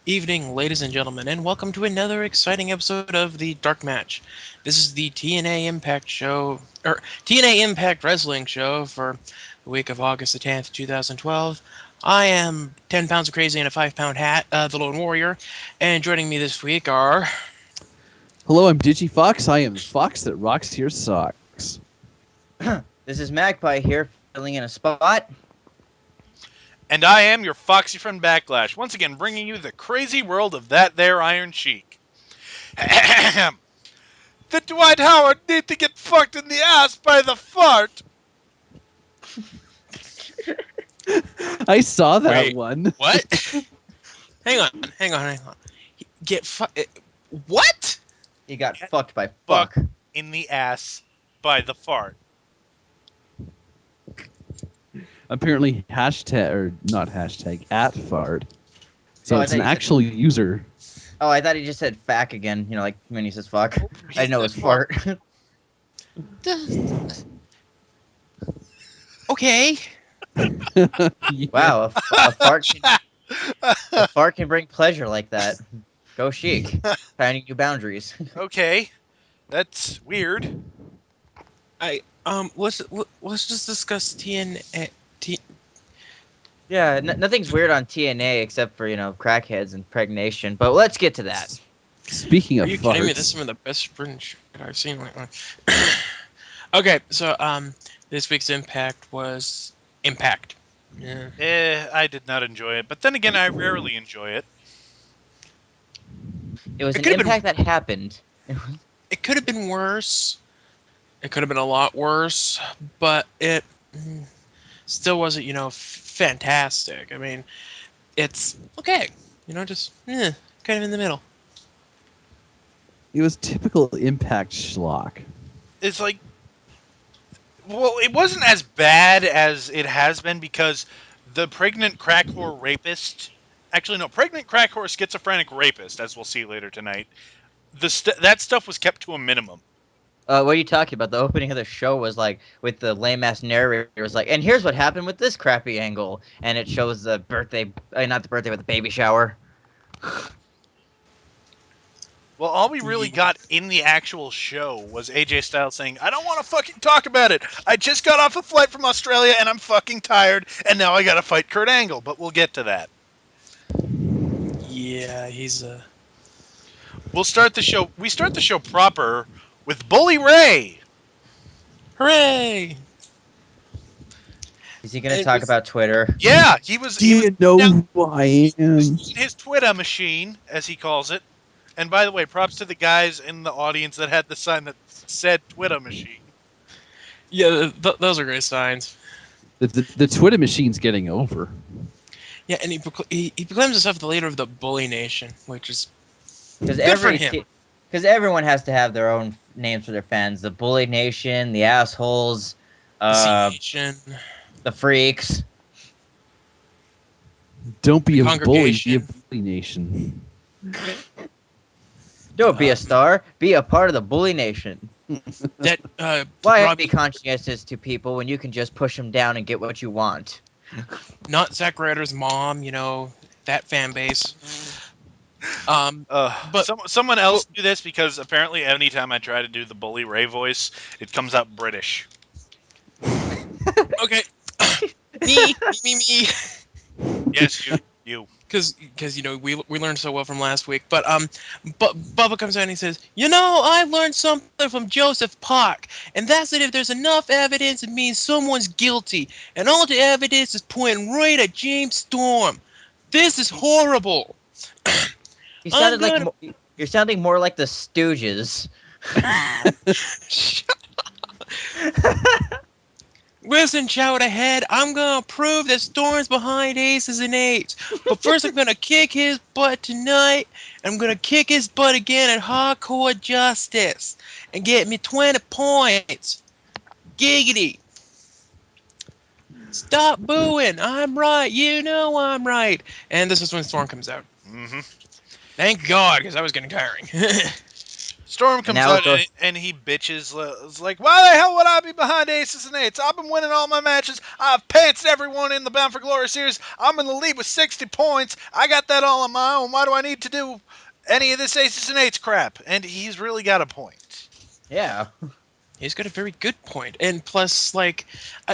Evening, ladies and gentlemen, and welcome to another exciting episode of the Dark Match. This is the TNA Impact show, or TNA Impact Wrestling show for the week of August the 10th, 2012. I am 10 pounds of crazy in a 5-pound hat, the Lone Warrior, and joining me this week are... Hello, I'm DigiFox. I am the fox that rocks your socks. This is Magpie here, filling in a spot. And I am your foxy friend Backlash, once again bringing you the crazy world of that there Iron Sheik. Did Dwight Howard need to get fucked in the ass by the fart? I saw that Wait, one. What? Hang on. What? He got fucked by fuck. In the ass by the fart. Apparently, not hashtag, @fart. So Oh, I it's thought an you said- actual user. Oh, I thought he just said fack again. You know, like when he says fuck. I know it's fart. Okay. Wow, a fart can bring pleasure like that. Go Sheik. Finding new boundaries. Okay, that's weird. Let's just discuss TNA. Yeah, nothing's weird on TNA except for, crackheads and pregnation. But let's get to that. Speaking Are of you kidding me? farts, This is some of the best sprint shit I've seen lately. Okay, so this week's Impact was Impact. Yeah. I did not enjoy it, but then again, I rarely enjoy it. It was It an could've been- impact that happened. It could have been worse. It could have been a lot worse, but it still wasn't, fantastic. I mean, it's okay. Just kind of in the middle. it was typical Impact schlock. It's like, well, it wasn't as bad as it has been because the pregnant crack whore rapist, pregnant crack whore schizophrenic rapist, as we'll see later tonight, that stuff was kept to a minimum. What are you talking about? The opening of the show was like with the lame ass narrator. It was like, and here's what happened with this crappy angle, and it shows the birthday, not the birthday, but the baby shower. Well, all we really got in the actual show was AJ Styles saying, I don't want to fucking talk about it. I just got off a flight from Australia and I'm fucking tired, and now I gotta fight Kurt Angle, but we'll get to that. Yeah, he's We'll start the show. We start the show proper with Bully Ray. hooray! Is he gonna It talk was- about Twitter? Yeah, he was. Do you know who I am? His Twitter machine, as he calls it. And by the way, props to the guys in the audience that had the sign that said Twitter machine. Yeah, those are great signs. The Twitter machine's getting over. Yeah, and he proclaims himself the leader of the Bully Nation, which is Because good for him. everyone has to have their own names for their fans. The Bully Nation, the assholes, the Nation. the freaks. Don't be a bully, be a Congregation. bully nation. Don't be a star. Be a part of the Bully Nation. That Why Robbie, be conscientious to people when you can just push them down and get what you want? not Zack Ryder's mom, that fan base. But- Someone else do this because apparently anytime I try to do the Bully Ray voice, it comes out British. Okay, me. Yes, you. Because we learned so well from last week, but Bubba comes out and he says, I learned something from Joseph Park, and that's that if there's enough evidence, it means someone's guilty, and all the evidence is pointing right at James Storm. This is horrible. You're sounding more like the Stooges. Listen, shout ahead. I'm gonna prove that Storm's behind aces and eights. But first, I'm gonna kick his butt tonight. I'm gonna kick his butt again at Hardcore Justice and get me 20 points. Giggity. Stop booing. I'm right. I'm right. And this is when Storm comes out. Mm-hmm. Thank God, because I was getting tiring. Storm comes now it out goes. and he bitches. It's like, why the hell would I be behind Aces and Eights? I've been winning all my matches. I've pantsed everyone in the Bound for Glory series. I'm in the lead with 60 points. I got that all on my own. Why do I need to do any of this Aces and Eights crap? And he's really got a point. Yeah. He's got a very good point. And plus, like,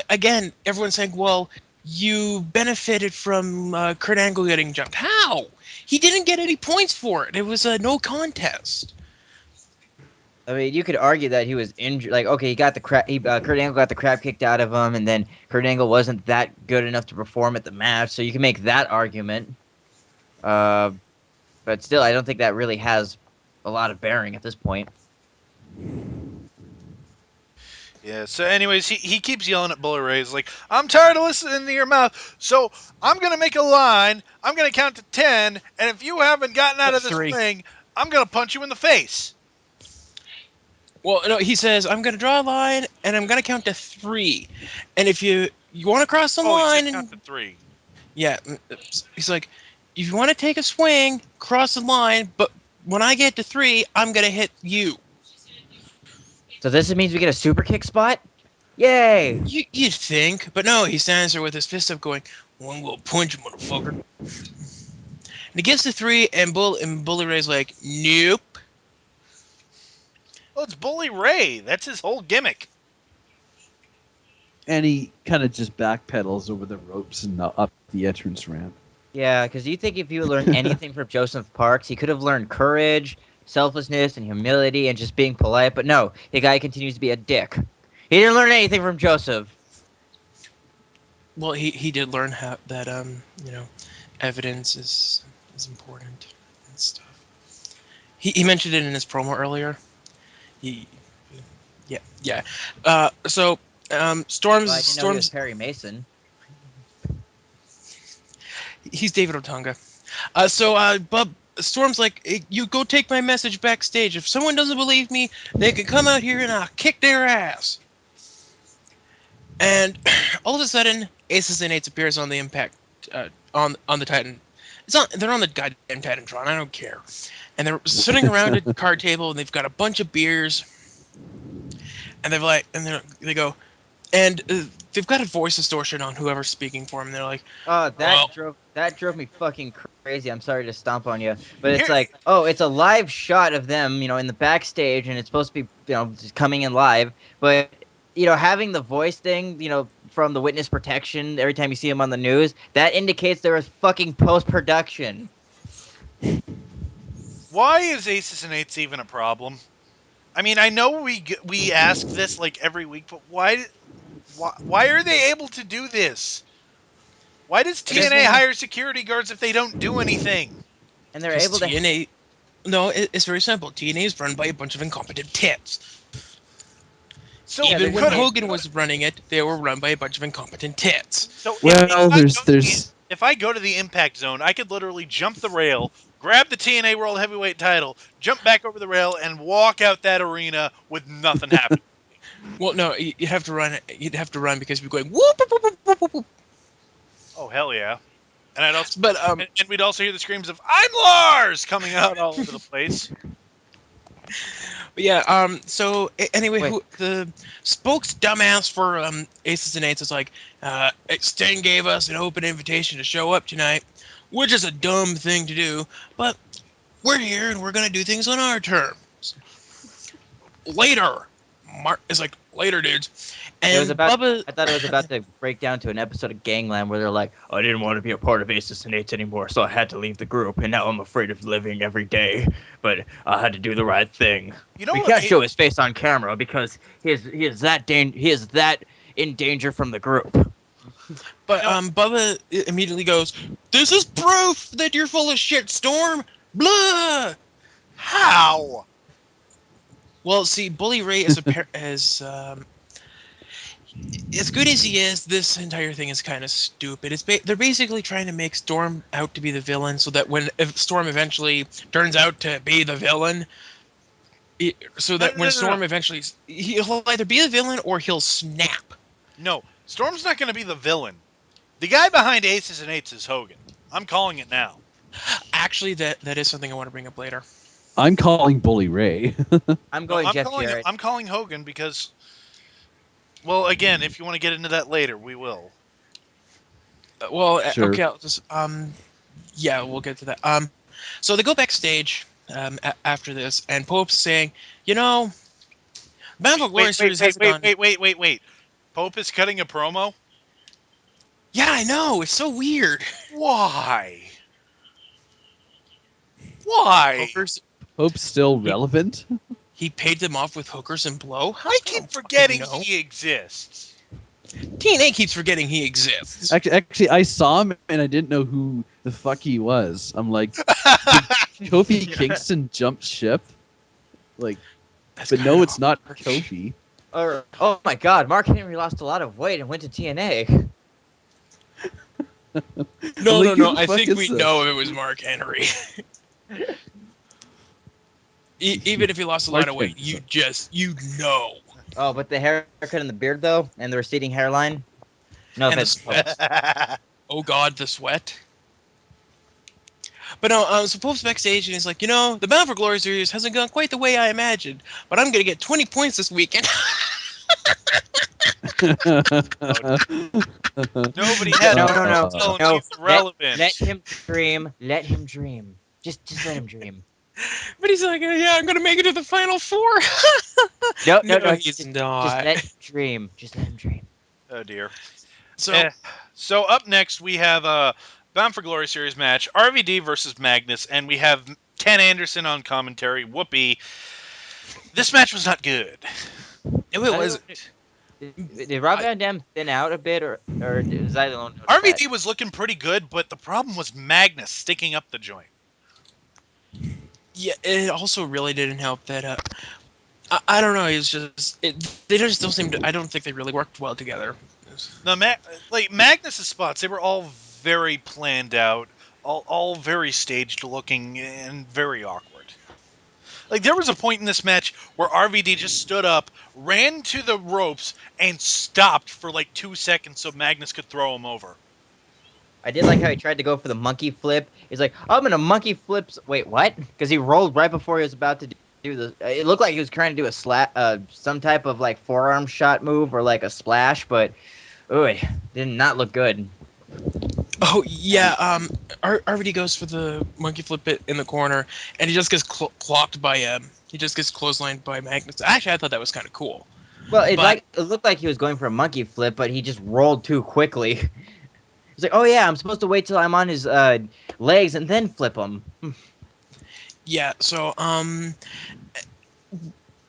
again, everyone's saying, well, you benefited from Kurt Angle getting jumped. How? He didn't get any points for it. It was a no contest. I mean, you could argue that he was injured. Like, okay, he got the crap. Kurt Angle got the crap kicked out of him, and then Kurt Angle wasn't that good enough to perform at the match. So you can make that argument. But still, I don't think that really has a lot of bearing at this point. Yeah, so anyways, he keeps yelling at Bully Ray. He's like, I'm tired of listening to your mouth, so I'm going to make a line. I'm going to count to 10, and if you haven't gotten out of this 3. ring, I'm going to punch you in the face. Well, no, he says, I'm going to draw a line, and I'm going to count to 3. And if you want to cross the Oh, he line... said count to 3. Yeah, he's like, if you want to take a swing, cross the line, but when I get to 3, I'm going to hit you. So this means we get a super kick spot? Yay! You'd think, but no, he stands there with his fist up going, one will punch, motherfucker. And he gets to 3, and Bully Ray's like, nope. Well, it's Bully Ray. That's his whole gimmick. And he kind of just backpedals over the ropes and up the entrance ramp. Yeah, because you think if you learned anything from Joseph Parks, he could have learned courage, selflessness, and humility, and just being polite. But no, the guy continues to be a dick. He didn't learn anything from Joseph. Well, he did learn how that, evidence is important and stuff. He mentioned it in his promo earlier. Yeah. So Storm's Well, I didn't know he was Storm's Perry Mason. he's David Otunga. Bub Storm's like, hey, you go take my message backstage. If someone doesn't believe me, they can come out here and I'll kick their ass. And all of a sudden, Aces and Eights appears on the Impact, on the Titan. They're on the goddamn Titantron. I don't care. And they're sitting around a card table, and they've got a bunch of beers. And they go, and they've got a voice distortion on whoever's speaking for them. They're like, Oh, well, that drove me fucking crazy. I'm sorry to stomp on you, but it's Here- like, oh, it's a live shot of them, in the backstage, and it's supposed to be, just coming in live. But having the voice thing, from the witness protection every time you see him on the news, that indicates there was fucking post production. Why is Aces and Eights even a problem? I mean, I know we ask this like every week, but why are they able to do this? Why does TNA hire security guards if they don't do anything? And they're because able to. TNA. No, it's very simple. TNA is run by a bunch of incompetent tits. So Yeah, Even they're when just- Hogan was running it, they were run by a bunch of incompetent tits. So Well, if I go to the Impact Zone, I could literally jump the rail, grab the TNA World Heavyweight title, jump back over the rail, and walk out that arena with nothing happening. Well, no, you'd have to run. You'd have to run because we'd be going whoop, whoop, whoop, whoop, whoop, whoop. Oh hell yeah! And I'd also But and we'd also hear the screams of "I'm Lars" coming out all over the place. But yeah, so anyway, Wait. the spokes dumbass for Aces and Eights is like, Sting gave us an open invitation to show up tonight, which is a dumb thing to do, but we're here and we're gonna do things on our terms. Later, Mark is like, later, dudes. And It was about. Bubba, I thought it was about to break down to an episode of Gangland where they're like, I didn't want to be a part of Aces and Eights anymore, so I had to leave the group, and now I'm afraid of living every day. But I had to do the right thing. You know We what? can't show his face on camera because he is that in danger from the group. but Bubba immediately goes, "This is proof that you're full of shit, Storm." Blah. How? Well, see, Bully Ray is as good as he is. This entire thing is kind of stupid. They're basically trying to make Storm out to be the villain, so that if Storm eventually turns out to be the villain, when Storm eventually he'll either be the villain or he'll snap. No, Storm's not going to be the villain. The guy behind Aces and Eights is Hogan. I'm calling it now. Actually, that is something I want to bring up later. I'm calling Bully Ray. I'm No, going Jeff Jarrett. I'm calling Hogan because, well, again, if you want to get into that later, we will. Well, Sure. okay, I'll just yeah, we'll get to that. So they go backstage after this, and Pope's saying, you know, Bound for Glory series hasn't gone. Wait. Pope is cutting a promo? Yeah, I know. It's so weird. Why? Why? Hookers. Hope's still relevant. He paid them off with hookers and blow. I keep don't forgetting fucking know. he exists. TNA keeps forgetting he exists. Actually, I saw him and I didn't know who the fuck he was. I'm like, Kofi Kingston jumped ship? Like, That's but no, kinda it's not awkward. Kofi. Oh my God, Mark Henry lost a lot of weight and went to TNA. No, Like, no. who the I fuck think is we this? know it was Mark Henry. Even if he lost a lot Mark of weight, Henry. you know. Oh, but the haircut and the beard though, and the receding hairline. No And the offense. sweat. Oh God, the sweat. But no, so Pope's backstage and he's like, you know, the Bound for Glory series hasn't gone quite the way I imagined, but I'm gonna get 20 points this weekend. Nobody had No, the no, no, tell him no. he's irrelevant. Let him dream. Let him dream. Just let him dream. But he's like, yeah, I'm gonna make it to the final four. No, He's Just not. let him dream. Just let him dream. Oh dear. So So up next we have a Bound for Glory series match: RVD versus Magnus, and we have Ken Anderson on commentary. Whoopee. This match was not good. it was. Did Rob Van Dam thin out a bit, or was I alone? RVD was looking pretty good, but the problem was Magnus sticking up the joint. Yeah, it also really didn't help that. I don't know. It's just they just don't seem to. I don't think they really worked well together. The like Magnus's spots, they were all very planned out, all very staged looking and very awkward. Like there was a point in this match where RVD just stood up, ran to the ropes, and stopped for like 2 seconds so Magnus could throw him over. I did like how he tried to go for the monkey flip. He's like, "I'm gonna monkey flips." Wait, what? Because he rolled right before he was about to do the. It looked like he was trying to do some type of like forearm shot move or like a splash, but it did not look good. Oh yeah, RVD goes for the monkey flip it in the corner, and he just gets clocked by he just gets clotheslined by Magnus. Actually, I thought that was kind of cool. Well, But- it looked like he was going for a monkey flip, but he just rolled too quickly. He's like, "Oh yeah, I'm supposed to wait till I'm on his legs and then flip him." Yeah, so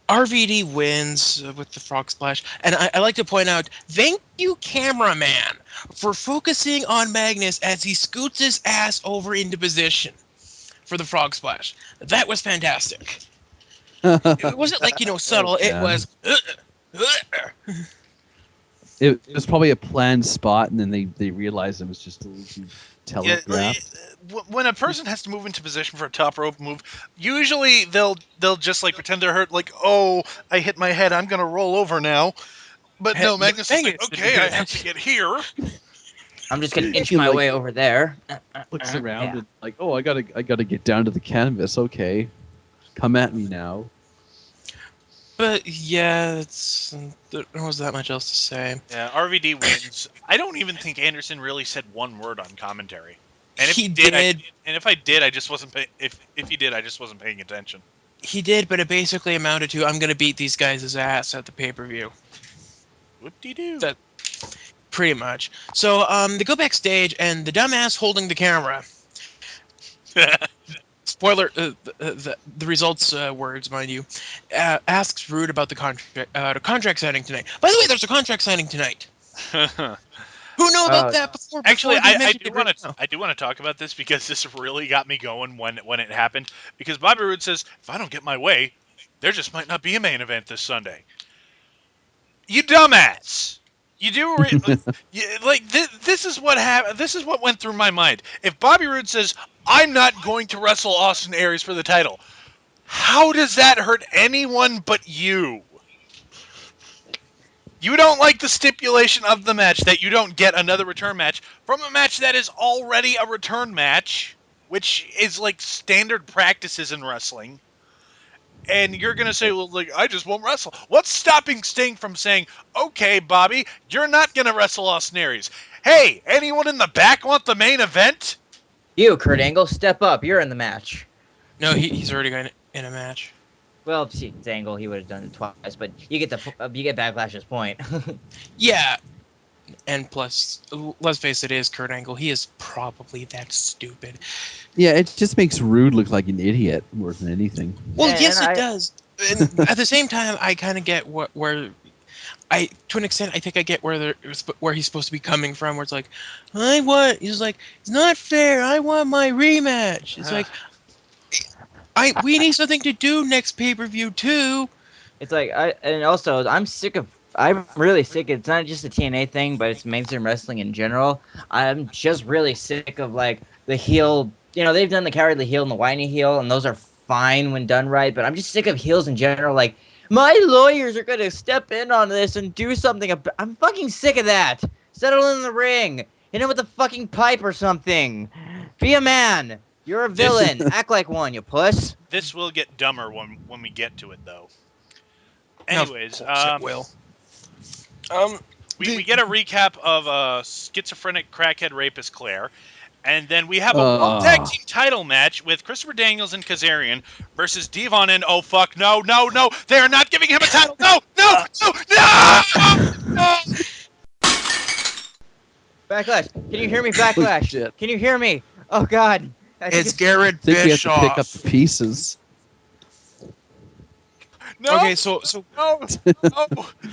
RVD wins with the frog splash, and I like to point out, thank you, cameraman, for focusing on Magnus as he scoots his ass over into position for the frog splash. That was fantastic. It wasn't like subtle. It Yeah. was. It was probably a planned spot, and then they realized it was just a little too Yeah, telegraphed. when a person has to move into position for a top rope move, usually they'll just like pretend they're hurt, like, "Oh, I hit my head, I'm gonna roll over now." But no, Magnus is like, Magnus didn't "Okay, do I that. have to get here." I'm just gonna inch He, my like, way over there. Looks around Yeah. and like, oh, I gotta get down to the canvas. Okay, come at me now. But yeah, there wasn't that much else to say. Yeah, RVD wins. I don't even think Anderson really said one word on commentary. And if He he did, did. if I did, I just wasn't if he did, I just wasn't paying attention. He did, but it basically amounted to, I'm going to beat these guys' ass at the pay-per-view. Whoop-de-doo. That- Pretty much. So they go backstage, and the dumbass holding the camera. Spoiler, the results words, mind you, asks Rude about the contract signing tonight. By the way, there's a contract signing tonight. Who knew about that before? Actually, before they I mentioned do it want right to now? I do want to talk about this because this really got me going when it happened. Because Bobby Roode says, "If I don't get my way, there just might not be a main event this Sunday." You dumbass! You do this is what happened. This is what went through my mind. If Bobby Roode says, "I'm not going to wrestle Austin Aries for the title," how does that hurt anyone but you? You don't like the stipulation of the match that you don't get another return match from a match that is already a return match, which is like standard practices in wrestling. And you're gonna say, well, like, I just won't wrestle. What's stopping Sting from saying, okay, Bobby, you're not gonna wrestle Austin Aries? Hey, anyone in the back want the main event? You, Kurt Angle, step up. You're in the match. No, he's already got in a match. Well, see, it's Angle. He would have done it twice, but you get Backlash's point. Yeah, and plus, let's face it, is Kurt Angle. He is probably that stupid. Yeah, it just makes Rude look like an idiot more than anything. Well, And yes, it I- does. And at the same time, I kind of get where to an extent, I think I get where he's supposed to be coming from. Where it's like, he's like, it's not fair. I want my rematch. It's like, we need something to do next pay-per-view too. It's like I'm really sick. It's not just a TNA thing, but it's mainstream wrestling in general. I'm just really sick of like the heel. You know, they've done the cowardly heel and the whiny heel, and those are fine when done right. But I'm just sick of heels in general. Like my lawyers are gonna step in on this and do something. I'm fucking sick of that. Settle in the ring. Hit him with a fucking pipe or something. Be a man. You're a villain. Act like one, you puss. This will get dumber when we get to it, though. Of Anyways, course it will. we get a recap of schizophrenic crackhead rapist Claire, and then we have a World Tag Team title match with Christopher Daniels and Kazarian versus Devon and oh fuck, no, they are not giving him a title. No. Backlash. Can you hear me, Backlash? Shit. Can you hear me? Oh God. It's Garrett I think we have to pick up Bischoff. the pieces. No. Okay, so No,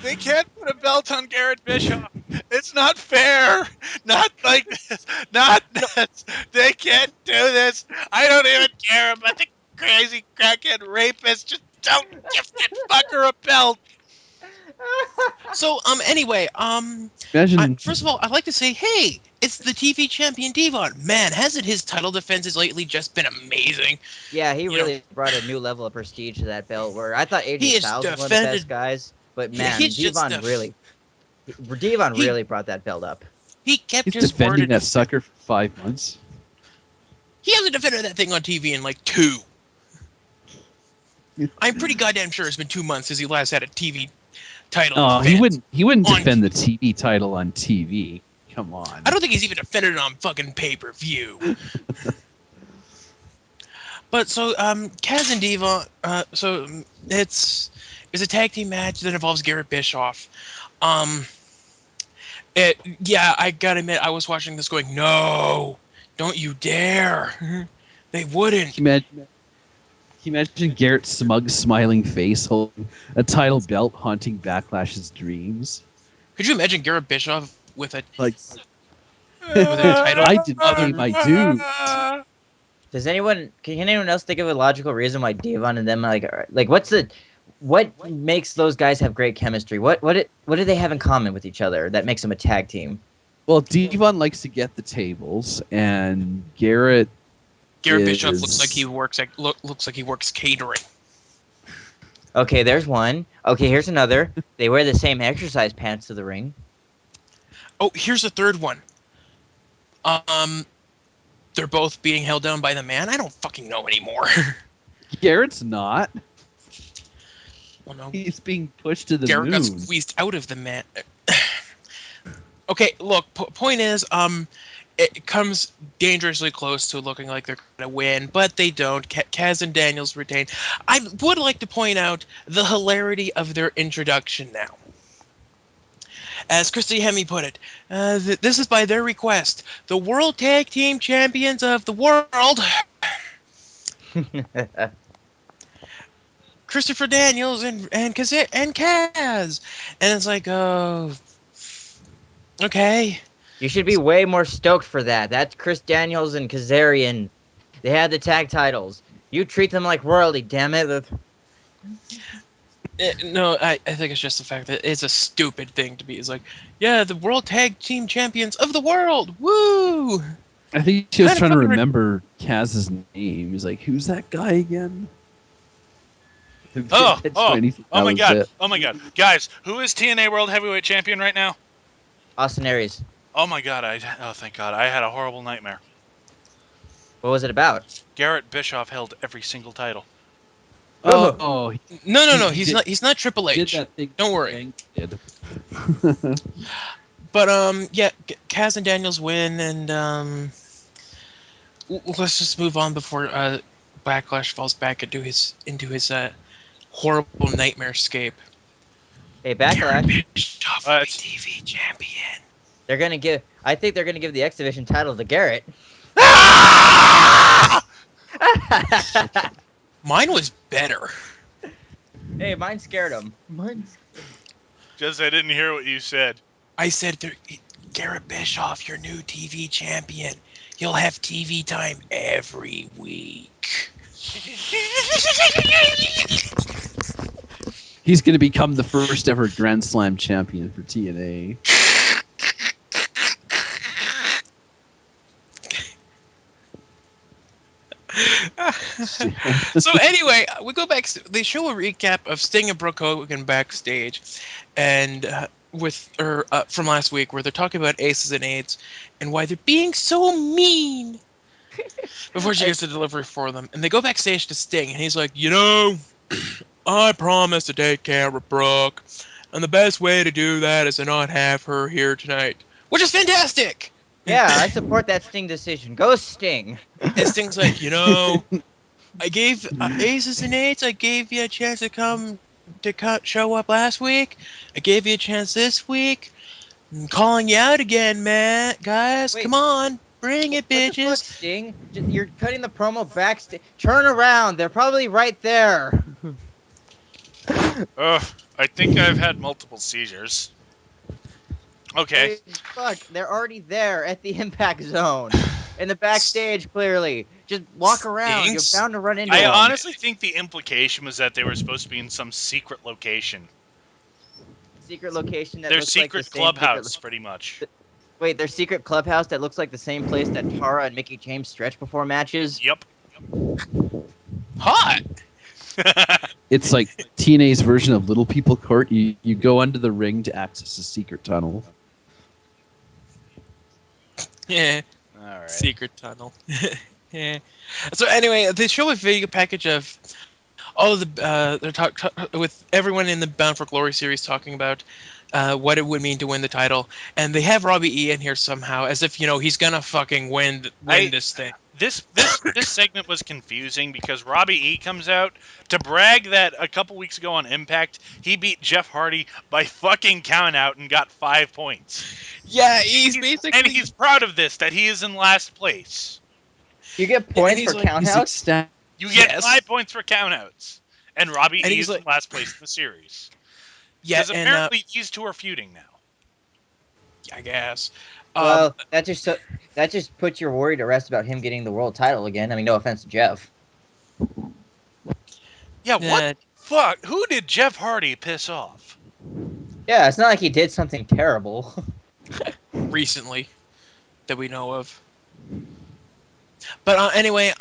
they can't put a belt on Garrett Bischoff. It's not fair. Not like this. Not this. They can't do this. I don't even care about the crazy crackhead rapist. Just don't give that fucker a belt. anyway, Imagine. first of all, I'd like to say, hey, it's the TV champion Devon. Man, hasn't his title defenses lately just been amazing? Yeah, he You really brought a new level of prestige to that belt. Where I thought He AJ has Styles was one of the defended- best guys, but man, he's just Devon He- really brought that belt up. He kept He's his word. defending that sucker for 5 months. He hasn't defended that thing on TV in like 2. I'm pretty goddamn sure it's been 2 months since he last had a TV title. Oh, defense. he wouldn't on defend the TV title on TV. Come on. I don't think he's even defended it on fucking pay-per-view. But so, Kaz and Devon, it's a tag team match that involves Garrett Bischoff. I gotta admit, I was watching this going, no, don't you dare. They wouldn't. Can you imagine Garrett's smug, smiling face holding a title belt, haunting Backlash's dreams? Could you imagine Garrett Bischoff with a Like, title? I did pay my dues. Can anyone else think of a logical reason why Devon and them like what makes those guys have great chemistry? What do they have in common with each other that makes them a tag team? Well, Devon likes to get the tables, and Garrett Bischoff is- looks like he works catering. Okay, there's one. Okay, here's another. They wear the same exercise pants to the ring. Oh, here's a third one. They're both being held down by the man. I don't fucking know anymore. Garrett's not. Well, no, He's being pushed to the Garrett got moon. squeezed out of the man. Okay, look. Point is, it comes dangerously close to looking like they're gonna win, but they don't. Kaz and Daniels retain. I would like to point out the hilarity of their introduction now. As Christy Hemme put it, this is by their request. The World Tag Team Champions of the World, Christopher Daniels and Kaz. And it's like, oh, okay. You should be way more stoked for that. That's Chris Daniels and Kazarian. They had the tag titles. You treat them like royalty, damn it. No, I think it's just the fact that it's a stupid thing to be. It's like, yeah, the World Tag Team Champions of the world. Woo! I think she was Kinda trying to fucking remember Kaz's name. He's like, who's that guy again? Oh my was god. it. Oh my god. Guys, who is TNA World Heavyweight Champion right now? Austin Aries. Oh my god. Thank god. I had a horrible nightmare. What was it about? Garrett Bischoff held every single title. Oh, No. He He's did- not. He's not Triple did H. that thing. Don't worry. Yang did. But yeah, Kaz and Daniels win, and let's just move on before Backlash falls back into his horrible nightmare scape. Hey, Backlash. Bischoff Uh, will be it's- TV champion. They're gonna give. I think they're gonna give the X Division title to Garrett. Ah! Mine was better. Hey, mine scared him. Just I didn't hear what you said. I said, Garrett Bischoff, your new TV champion. You'll have TV time every week. He's going to become the first ever Grand Slam champion for TNA. So anyway, we go back. They show a recap of Sting and Brooke Hogan backstage, and from last week, where they're talking about aces and eights and why they're being so mean. Before she gets the delivery for them, and they go backstage to Sting, and he's like, I promised to take care of Brooke, and the best way to do that is to not have her here tonight, which is fantastic. Yeah, I support that Sting decision. Go Sting. And Sting's like, I gave aces and eights. I gave you a chance to show up last week. I gave you a chance this week. I'm calling you out again, man. Guys, Wait. come on, bring it, What the fuck, bitches. Sting? You're cutting the promo backstage. Turn around. They're probably right there. Ugh, I think I've had multiple seizures. Okay. Wait, fuck, they're already there at the impact zone. In the backstage, clearly. Just walk around. Stinks. You're bound to run into I them. honestly think the implication was that they were supposed to be in some secret location. Secret location that Their looks secret like the clubhouse, same pretty much. Wait, their secret clubhouse that looks like the same place that Tara and Mickey James stretch before matches? Yep. Hot. It's like TNA's version of Little People Court. You go under the ring to access a secret tunnel. Yeah. All right. Secret tunnel. Yeah. So anyway, they show a video package of all of the they're with everyone in the Bound for Glory series talking about what it would mean to win the title, and they have Robbie E in here somehow, as if he's gonna fucking win this thing. This segment was confusing because Robbie E comes out to brag that a couple weeks ago on Impact he beat Jeff Hardy by fucking count out and got 5 points. Yeah, he's basically And he's proud of this, that he is in last place. You get points he's for like- He's countouts? ecstatic. You get Yes. 5 points for countouts. And Robbie And E he's is like- in last place in the series. yeah, Because and apparently these two are feuding now. I guess. Well, that just puts your worry to rest about him getting the world title again. I mean, no offense to Jeff. Yeah, what? Fuck, who did Jeff Hardy piss off? Yeah, it's not like he did something terrible. Recently that we know of. But anyway,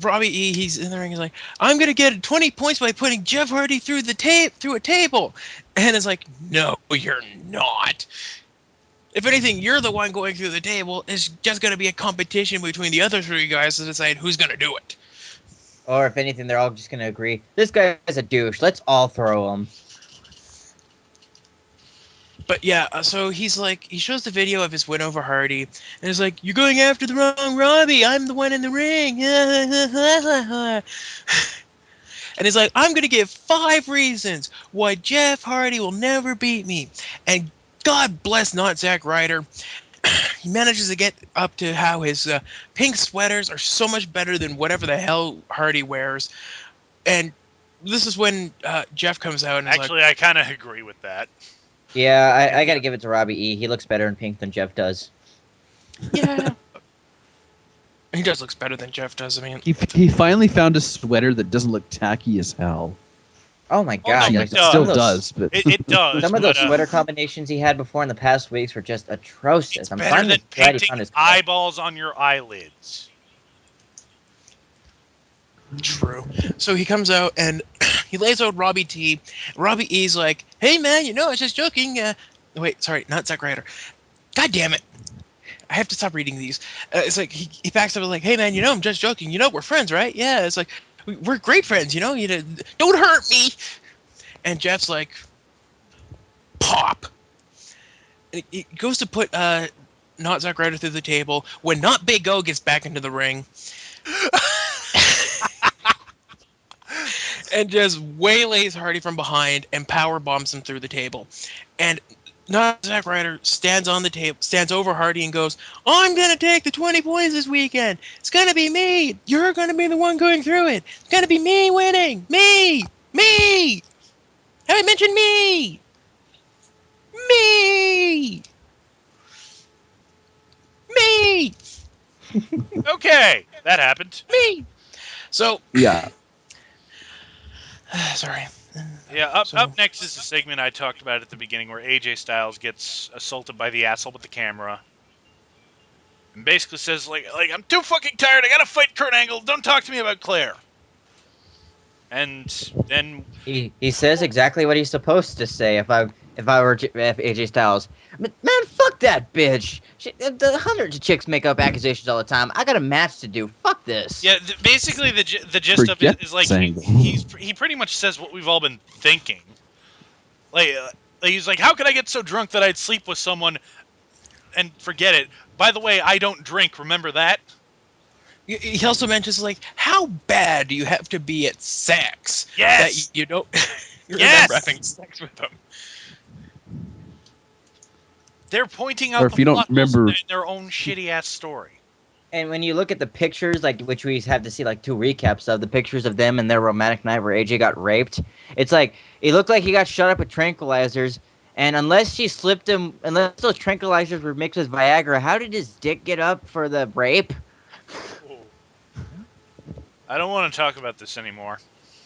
Robbie E, he's in the ring. He's like, I'm gonna get 20 points by putting Jeff Hardy through a table, and it's like, no, you're not. If anything, you're the one going through the table. It's just gonna be a competition between the other three guys to decide who's gonna do it. Or if anything, they're all just gonna agree, this guy is a douche. Let's all throw him. But yeah, so he's like, he shows the video of his win over Hardy, and he's like, you're going after the wrong Robbie. I'm the one in the ring. And he's like, I'm going to give 5 reasons why Jeff Hardy will never beat me. And God bless not Zack Ryder. He manages to get up to how his pink sweaters are so much better than whatever the hell Hardy wears. And this is when Jeff comes out and is Actually, I kind of agree with that. Yeah, I gotta give it to Robbie E. He looks better in pink than Jeff does. like, yeah. He does looks better than Jeff does. I mean, He finally found a sweater that doesn't look tacky as hell. Oh my god! no, like, it some Still of those- does, but It does. Some of those but, sweater combinations he had before in the past weeks were just atrocious. It's I'm better finally than glad he painting found his color. eyeballs on your eyelids. true. So he comes out and he lays out Robbie T. Robbie E's like, hey man, I was just joking. Wait, sorry, not Zack Ryder. God damn it. I have to stop reading these. It's like he backs up and like, hey man, I'm just joking. We're friends, right? Yeah. It's like, We're great friends, you know. Don't hurt me. And Jeff's like, pop. And he goes to put not Zack Ryder through the table when not Big O gets back into the ring and just waylays Hardy from behind and power bombs him through the table. And not Zack Ryder stands on the table, stands over Hardy and goes, "I'm gonna take the 20 points this weekend. It's gonna be me. You're gonna be the one going through it. It's gonna be me winning. Me. Have I mentioned me? Me. Me. Okay, that happened. Me." So Yeah. sorry. Yeah, So- up next is the segment I talked about at the beginning where AJ Styles gets assaulted by the asshole with the camera. And basically says, like I'm too fucking tired, I gotta fight Kurt Angle, don't talk to me about Claire. And then He says exactly what he's supposed to say. If AJ Styles, man, fuck that bitch. The hundreds of chicks make up accusations all the time. I got a match to do. Fuck this. yeah, basically the gist of Forget it is like this angle. he pretty much says what we've all been thinking. Like he's like, how could I get so drunk that I'd sleep with someone and forget it? By the way, I don't drink. Remember that? He also mentions, like, how bad do you have to be at sex Yes. that you don't Yes! remember having sex with them? They're pointing Or out if the you don't plot holes remember- in their own shitty ass story. And when you look at the pictures, like which we have to see like 2 recaps of the pictures of them and their romantic night where AJ got raped, it's like it looked like he got shot up with tranquilizers. And unless those tranquilizers were mixed with Viagra, how did his dick get up for the rape? I don't want to talk about this anymore.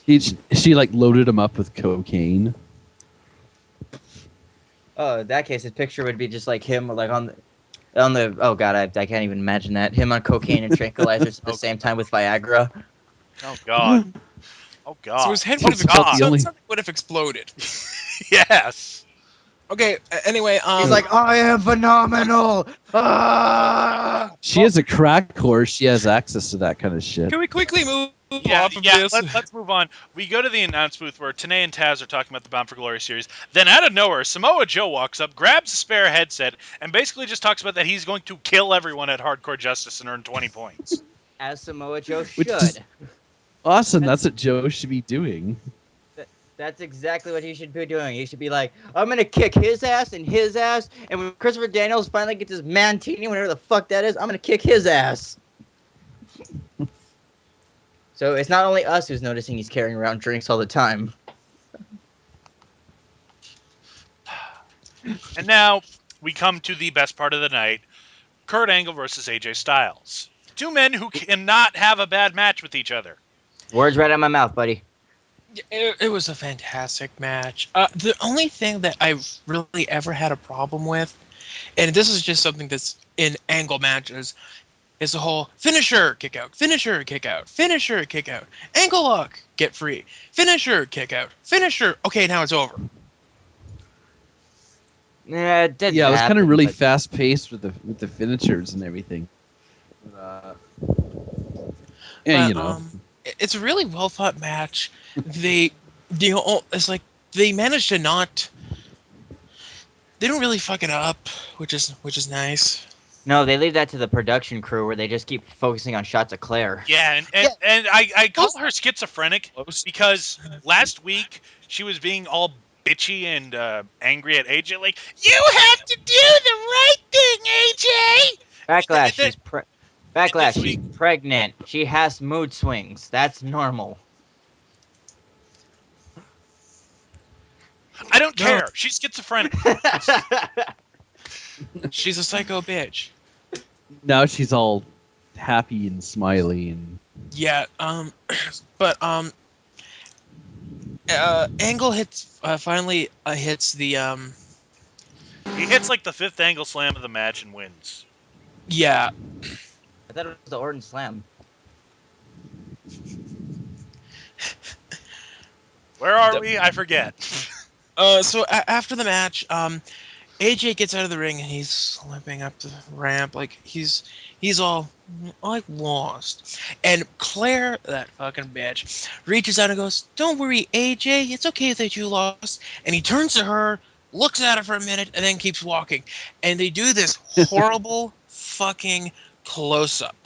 She like loaded him up with cocaine. Oh, in that case, his picture would be just like him, like on the. Oh God, I can't even imagine that. Him on cocaine and tranquilizers at the same time with Viagra. Oh God. Oh God. So his head What's would have about the only- something would have exploded. Yes. Okay. Anyway, He's like, I am phenomenal. Ah! She is a crack whore. She has access to that kind of shit. can we quickly move Yeah, off of yeah. this? Let's move on. We go to the announce booth where Tenay and Taz are talking about the Bound for Glory series. Then out of nowhere, Samoa Joe walks up, grabs a spare headset, and basically just talks about that he's going to kill everyone at Hardcore Justice and earn 20 points. As Samoa Joe Which should. is- Awesome. That's what Joe should be doing. That's exactly what he should be doing. He should be like, I'm gonna kick his ass and his ass, and when Christopher Daniels finally gets his Mantini, whatever the fuck that is, I'm gonna kick his ass. So it's not only us who's noticing he's carrying around drinks all the time. And now we come to the best part of the night: Kurt Angle versus AJ Styles. 2 men who cannot have a bad match with each other. Words right out of my mouth, buddy. It was a fantastic match. The only thing that I've really ever had a problem with, and this is just something that's in angle matches, is the whole finisher, kick out, finisher, kick out, finisher, kick out, ankle lock, get free, finisher, kick out, finisher. Okay, now it's over. Yeah, it did Yeah, it was kind happen, of really but- fast paced with the finishers and everything. And But, it's a really well thought match. It's like they managed to not. They don't really fuck it up, which is nice. No, they leave that to the production crew where they just keep focusing on shots of Claire. Yeah, and I call her schizophrenic because last week she was being all bitchy and angry at AJ, like, you have to do the right thing, AJ! Backlash, This she's week- pregnant. She has mood swings. That's normal. I don't care. She's schizophrenic. She's a psycho bitch. now she's all happy and smiley and Yeah. But Angle finally hits the He hits like the 5th angle slam of the match and wins. yeah. I thought it was the Orton Slam. Where are we? I forget. So after the match, AJ gets out of the ring and he's limping up the ramp, like he's He's all, I lost. And Claire, that fucking bitch, reaches out and goes, don't worry, AJ, it's okay that you lost. And he turns to her, looks at her for a minute, and then keeps walking. And they do this horrible fucking close up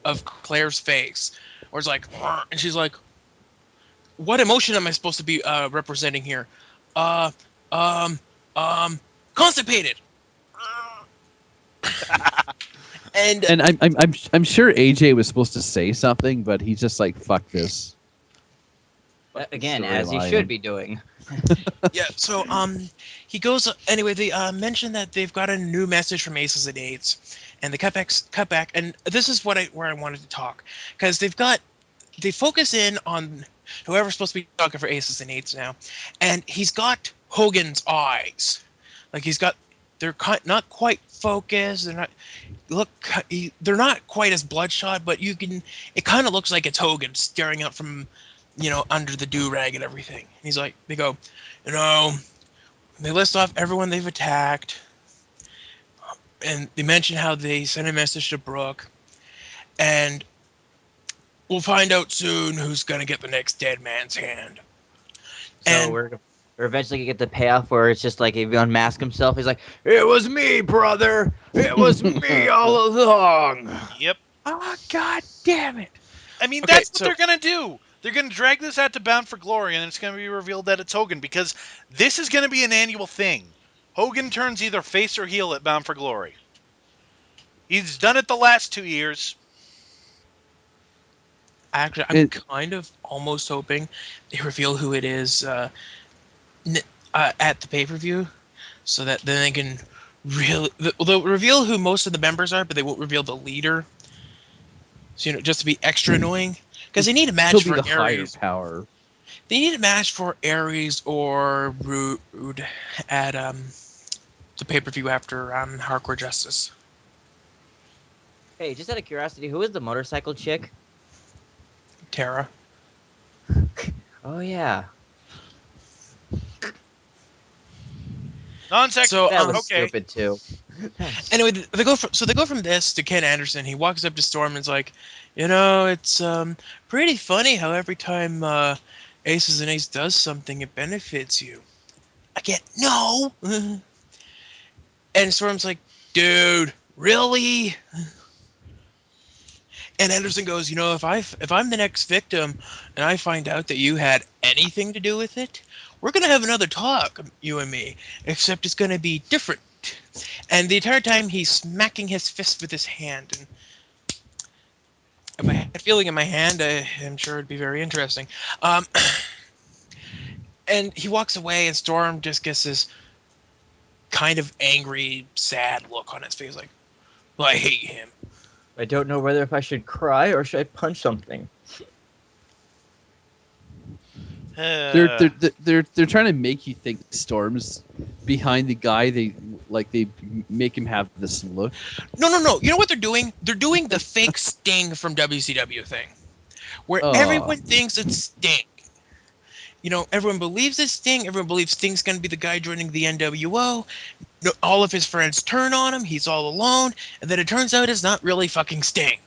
of Claire's face, where it's like, and she's like, what emotion am I supposed to be representing here? Uh, um, constipated. And And I'm sure AJ was supposed to say something, but he's just like, fuck this. Fuck this Again, as he storyline. should be doing. yeah, so he goes anyway. They mention that they've got a new message from Aces and Eights, and the cutback, and this is where I wanted to talk, because they focus in on whoever's supposed to be talking for Aces and Eights now, and he's got Hogan's eyes, like they're not quite focused. They're not quite as bloodshot, but it kind of looks like it's Hogan staring out from, under the do rag and everything. And he's like, they go, they list off everyone they've attacked, and they mention how they sent a message to Brooke, and we'll find out soon who's gonna get the next dead man's hand. So And we're eventually gonna get the payoff where it's just like if he unmask himself, he's like, "It was me, brother. It was me all along." Yep. oh god damn it! I mean, Okay, that's what so they're going to do. They're going to drag this out to Bound for Glory, and it's going to be revealed that it's Hogan, because this is going to be an annual thing. Hogan turns either face or heel at Bound for Glory. He's done it the last 2 years. actually, I'm It- kind of almost hoping they reveal who it is at the pay per view, so that then they can really they'll reveal who most of the members are, but they won't reveal the leader. So just to be extra annoying, because they need a He'll match be for the higher Aries. power. They need a match for Aries or Rude at the pay per view after Hardcore Justice. Hey, just out of curiosity, who is the motorcycle chick? Tara. Oh yeah, Non-sex. So that was okay. stupid too. anyway, they go from this to Ken Anderson. He walks up to Storm and is like, it's pretty funny how every time Aces and Ace does something, it benefits you. I get no. And Storm's like, dude, really? And Anderson goes, if I'm the next victim and I find out that you had anything to do with it, we're gonna have another talk, you and me. Except it's gonna be different. And the entire time he's smacking his fist with his hand. And if I had a feeling in my hand, I'm sure it'd be very interesting. And he walks away, and Storm just gets this kind of angry, sad look on his face, like, well, I hate him. I don't know whether if I should cry or should I punch something. They're trying to make you think Storm's behind the guy. They make him have this look. No. You know what they're doing? They're doing the fake Sting from WCW thing, where Oh. everyone thinks it's Sting. Everyone believes it's Sting. Everyone believes Sting's going to be the guy joining the NWO. All of his friends turn on him. He's all alone. And then it turns out it's not really fucking Sting.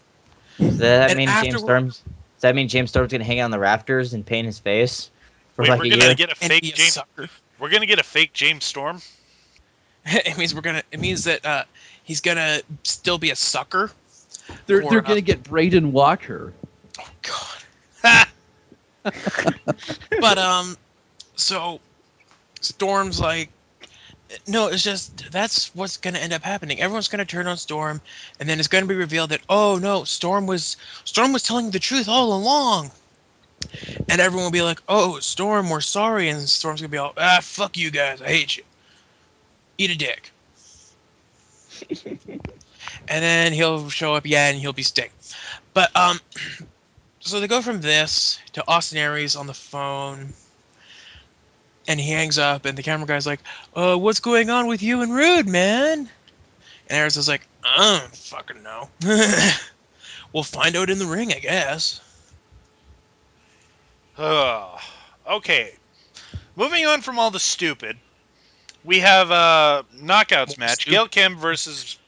Does that And mean afterward- Does that mean James Storm's gonna hang out on the rafters and paint his face for Wait, like we're a gonna year? get a And fake be a James. sucker. We're gonna get a fake James Storm. It means that he's gonna still be a sucker. They're Or, gonna get Braden Walker. Oh God. Ha! But so Storm's like, no, it's just that's what's gonna end up happening. Everyone's gonna turn on Storm, and then it's gonna be revealed that, oh no, Storm was telling the truth all along. And everyone will be like, oh, Storm, we're sorry. And Storm's gonna be all, fuck you guys, I hate you. Eat a dick. And then he'll show up, and he'll be Sting. But so they go from this to Austin Aries on the phone, and he hangs up, and the camera guy's like, what's going on with you and Rude, man? And Aries is like, I don't fucking know. We'll find out in the ring, I guess. Okay. Moving on from all the stupid, we have a knockouts More match. stupid. Gail Kim versus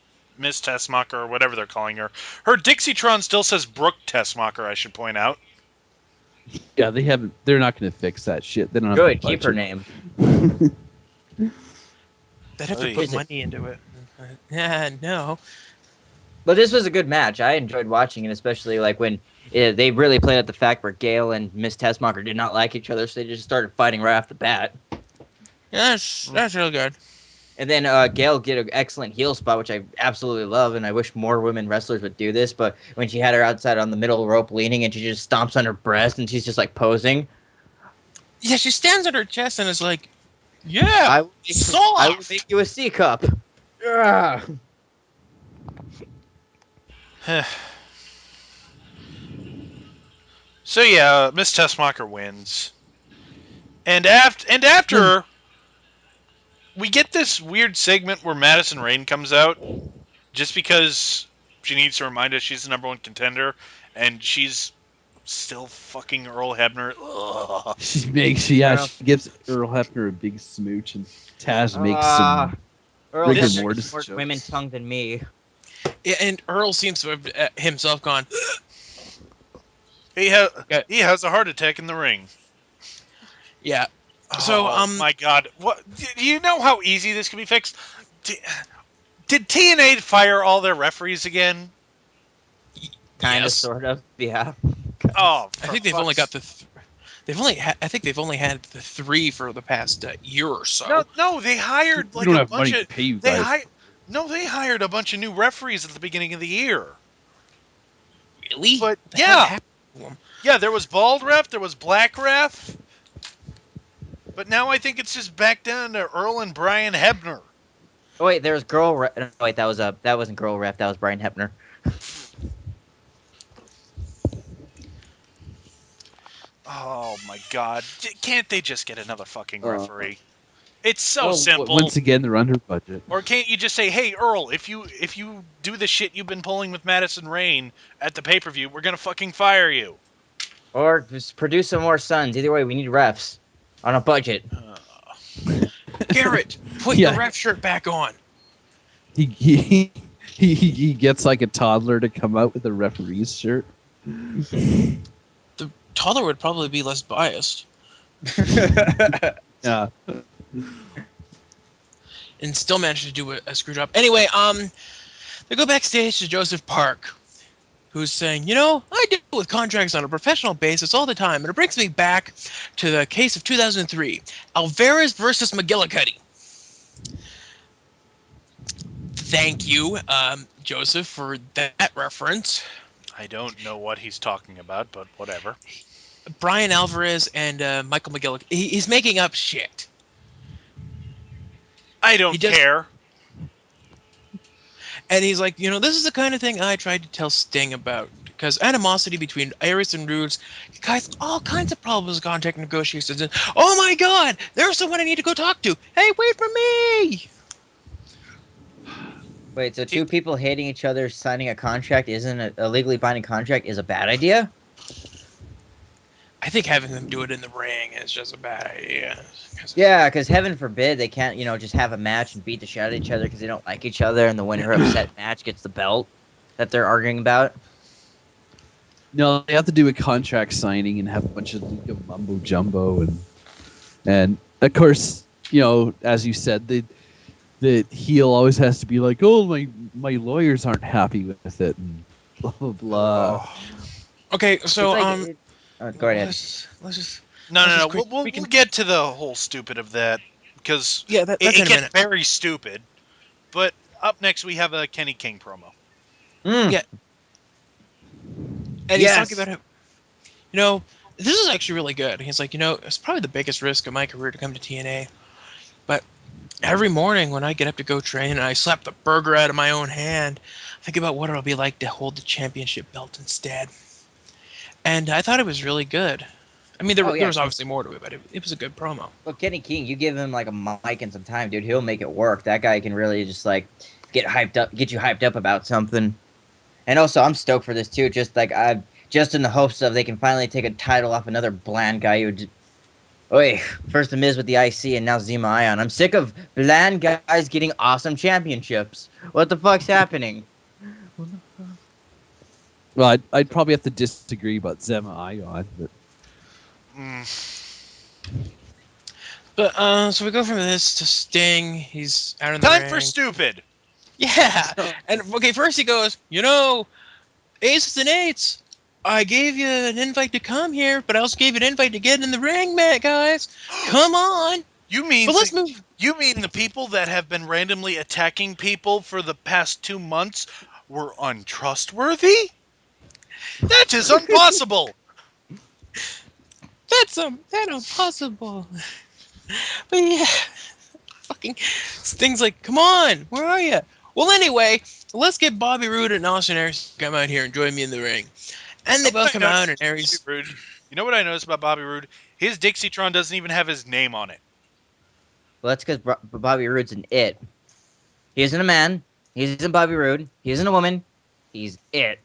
Miss Tessmacher or whatever they're calling her. Her Dixietron still says Brooke Tessmacher, I should point out. Yeah, they haven't. They're not going to fix that shit. They don't have Good, the keep her budget. name. They'd have to Oy. put money into it. Yeah, no. But this was a good match. I enjoyed watching it, especially like when they really played at the fact where Gail and Miss Tessmacher did not like each other, so they just started fighting right off the bat. Yeah, that's real good. And then Gail did an excellent heel spot, which I absolutely love, and I wish more women wrestlers would do this. But when she had her outside on the middle rope leaning, and she just stomps on her breast, and she's just like posing. Yeah, she stands on her chest and is like, "Yeah, I will soft." make you a C cup. Yeah. So yeah, Miss Tessmacher wins. And after we get this weird segment where Madison Rayne comes out just because she needs to remind us she's the number one contender, and she's still fucking Earl Hebner. Ugh. She gives Earl Hebner a big smooch, and Taz makes Ah. some Earl rigor has mortis more jokes. women tongue than me. Yeah, and Earl seems to have himself gone. He has a heart attack in the ring. Yeah. So my God, what? Do you know how easy this can be fixed? Did TNA fire all their referees again? Kind of, yes. sort of, yeah. Oh, I think they've only got I think they've only had the 3 for the past year or so. No, they hired We like don't a have bunch money of to pay you they guys. they hired a bunch of new referees at the beginning of the year. Really? But What the hell yeah, happened to 'em? yeah, there was bald ref, there was black ref, but now I think it's just back down to Earl and Brian Hebner. Oh wait, there was girl. No, wait, that wasn't girl ref. That was Brian Hebner. Oh my God, can't they just get another fucking referee? It's so Well, simple. once again, they're under budget. Or can't you just say, "Hey, Earl, if you do the shit you've been pulling with Madison Rayne at the pay-per-view, we're gonna fucking fire you." Or just produce some more sons. Either way, we need refs on a budget. Garrett, put Yeah. your ref shirt back on. He gets like a toddler to come out with a referee's shirt. The toddler would probably be less biased Yeah. and still manage to do a screw job. Anyway, they go backstage to Joseph Park, who's saying, I deal with contracts on a professional basis all the time, and it brings me back to the case of 2003, Alvarez versus McGillicuddy. Thank you, Joseph, for that reference. I don't know what he's talking about, but whatever. Brian Alvarez and Michael McGillicuddy. He's making up shit. I don't care. And he's like, this is the kind of thing I tried to tell Sting about. Because animosity between Iris and Roots caused all kinds of problems with contract negotiations. And, oh my God, there's someone I need to go talk to. Hey, wait for me! Wait, so two people hating each other signing a contract isn't a legally binding contract is a bad idea? I think having them do it in the ring is just a bad idea. Yeah, because heaven forbid they can't, just have a match and beat the shit out of each other because they don't like each other, and the winner of said match gets the belt that they're arguing about. No, they have to do a contract signing and have a bunch of mumbo jumbo, and of course, as you said, the heel always has to be like, oh, my lawyers aren't happy with it, and blah blah blah. Okay, so go ahead. Let's just No. quick- We'll get to the whole stupid of that because that's it in a gets minute. very stupid. But up next we have a Kenny King promo. Yeah. And he's talking about how, this is actually really good. He's like, it's probably the biggest risk of my career to come to TNA. But every morning when I get up to go train and I slap the burger out of my own hand, I think about what it'll be like to hold the championship belt instead. And I thought it was really good. I mean, there was obviously more to it, but it was a good promo. Well, Kenny King, you give him like a mic and some time, dude, he'll make it work. That guy can really just like get you hyped up about something. And also, I'm stoked for this too. Just in the hopes of they can finally take a title off another bland guy who Oi, first the Miz with the IC, and now Zema Ion. I'm sick of bland guys getting awesome championships. What the fuck's happening? Well, I'd probably have to disagree about Zema Ion, but But so we go from this to Sting. He's out in the Time ring. for stupid. Yeah, and okay, first he goes, aces and eights. I gave you an invite to come here, but I also gave you an invite to get in the ring, man, guys. Come on. You mean But let's move. you mean the people that have been randomly attacking people for the past 2 months were untrustworthy? That is impossible. That's impossible. But yeah, fucking Sting's like, come on, where are you? Well, anyway, let's get Bobby Roode and Austin Aries to come out here and join me in the ring. And they both come out, and Aries. You know what I noticed about Bobby Roode? His Dixietron doesn't even have his name on it. Well, that's because Bobby Roode's an it. He isn't a man. He isn't Bobby Roode. He isn't a woman. He's it.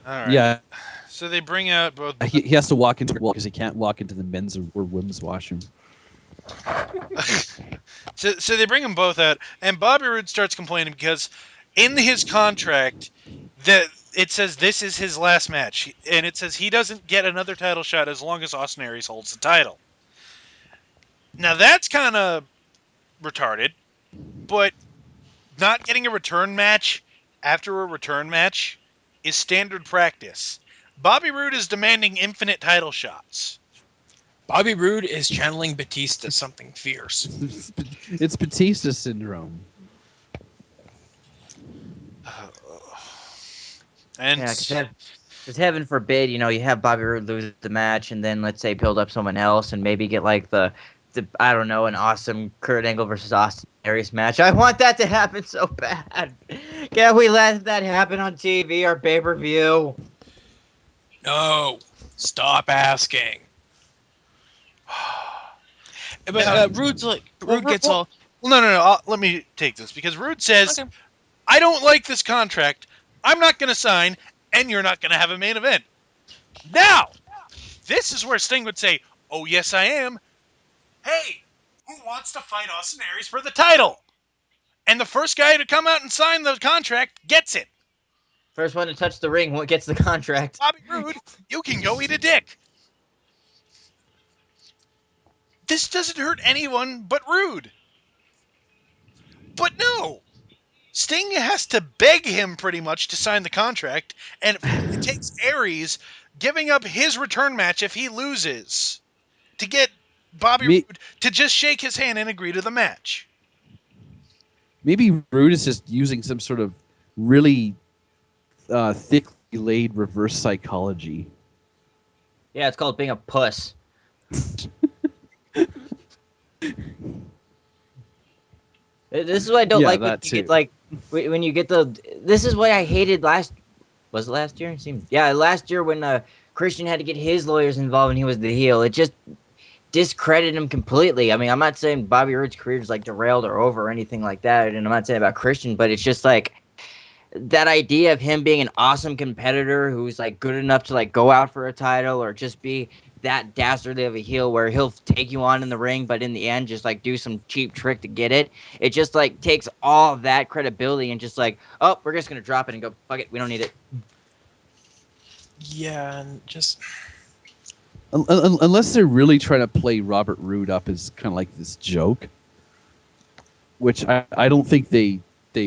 All right. yeah, So they bring out both. he has to walk into the wall because he can't walk into the men's or women's washroom. So they bring them both out, and Bobby Roode starts complaining because in his contract that it says this is his last match, and it says he doesn't get another title shot as long as Austin Aries holds the title. Now that's kind of retarded, but not getting a return match after a return match is standard practice. Bobby Roode is demanding infinite title shots. Bobby Roode is channeling Batista something fierce. It's Batista syndrome. And Yeah, because heaven forbid, you have Bobby Roode lose the match, and then let's say build up someone else, and maybe get like the I don't know, an awesome Kurt Angle versus Austin Aries match. I want that to happen so bad. Can't we let that happen on TV or pay-per-view? No, stop asking. But Roode gets all. No. Let me take this because Roode says, Okay. I don't like this contract. I'm not going to sign, and you're not going to have a main event. Now, this is where Sting would say, oh, yes, I am. Hey, who wants to fight Austin Aries for the title? And the first guy to come out and sign the contract gets it. First one to touch the ring gets the contract. Bobby Roode, you can go eat a dick. This doesn't hurt anyone but Roode. But no, Sting has to beg him pretty much to sign the contract, and it takes Aries giving up his return match if he loses to get Bobby Roode to just shake his hand and agree to the match. Maybe Roode is just using some sort of really thickly laid reverse psychology. Yeah, it's called being a puss. This is what I don't like when you get like when you get the. This is what I hated last. Was it last year? Last year when Christian had to get his lawyers involved and he was the heel. It just discredited him completely. I mean, I'm not saying Bobby Roode's career is like derailed or over or anything like that, and I'm not saying about Christian, but it's just like that idea of him being an awesome competitor who's like good enough to like go out for a title or just be that dastardly of a heel where he'll take you on in the ring, but in the end just like do some cheap trick to get it. It just like takes all of that credibility and just like, oh, we're just gonna drop it and go, fuck it, we don't need it. Yeah, and just Unless they're really trying to play Robert Roode up as kind of like this joke, which I don't think they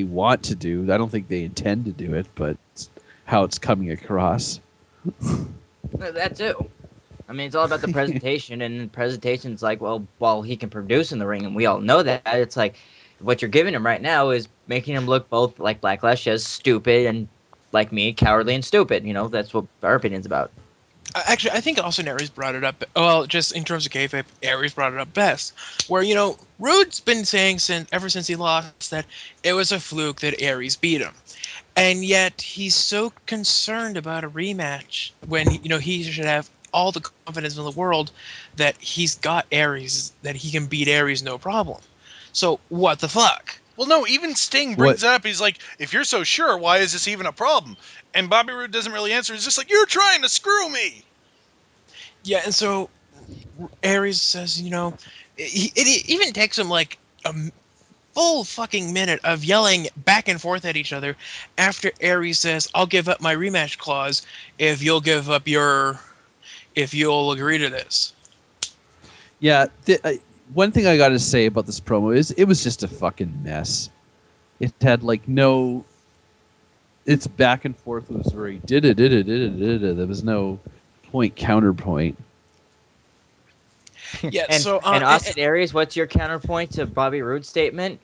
want to do. I don't think they intend to do it, but it's how it's coming across. That too. I mean, it's all about the presentation, and the presentation's like, well, while he can produce in the ring, and we all know that, it's like what you're giving him right now is making him look both like Backlash as stupid and like me, cowardly and stupid. That's what our opinion's about. actually, I think Austin Aries brought it up. Well, just in terms of kayfabe, Aries brought it up best. Where Roode's been saying ever since he lost that it was a fluke that Aries beat him, and yet he's so concerned about a rematch when he should have all the confidence in the world that he's got Aries, that he can beat Aries no problem. So what the fuck? Well, no, even Sting brings it up. He's like, if you're so sure, why is this even a problem? And Bobby Roode doesn't really answer. He's just like, you're trying to screw me. Yeah, and so Ares says, it even takes him like full fucking minute of yelling back and forth at each other after Ares says, "I'll give up my rematch clause if you'll give up if you'll agree to this." Yeah, one thing I got to say about this promo is it was just a fucking mess. It had like no. Its back and forth was very did it. There was no point counterpoint. Yeah, And so Austin Aries, what's your counterpoint to Bobby Roode's statement?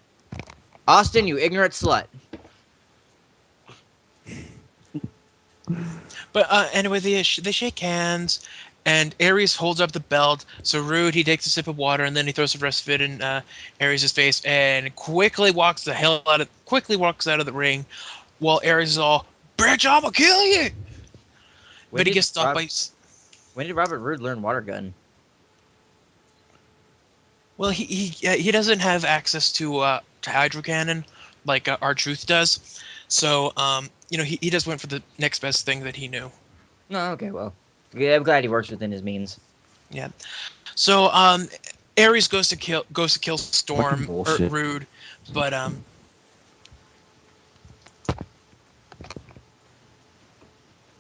Austin, you ignorant slut. but anyway, they shake hands, and Ares holds up the belt. So Rude, he takes a sip of water, and then he throws the rest of it in Ares' face, and quickly walks out of the ring, while Ares is all, "Bitch, I'ma kill you!" When But he did gets stopped by. when did Robert Roode learn water gun? Well, he doesn't have access to hydro cannon like R-Truth does, so he just went for the next best thing that he knew. No, okay, well, yeah, I'm glad he works within his means. Yeah. So Ares goes to kill Fucking Storm or bullshit. Rude, but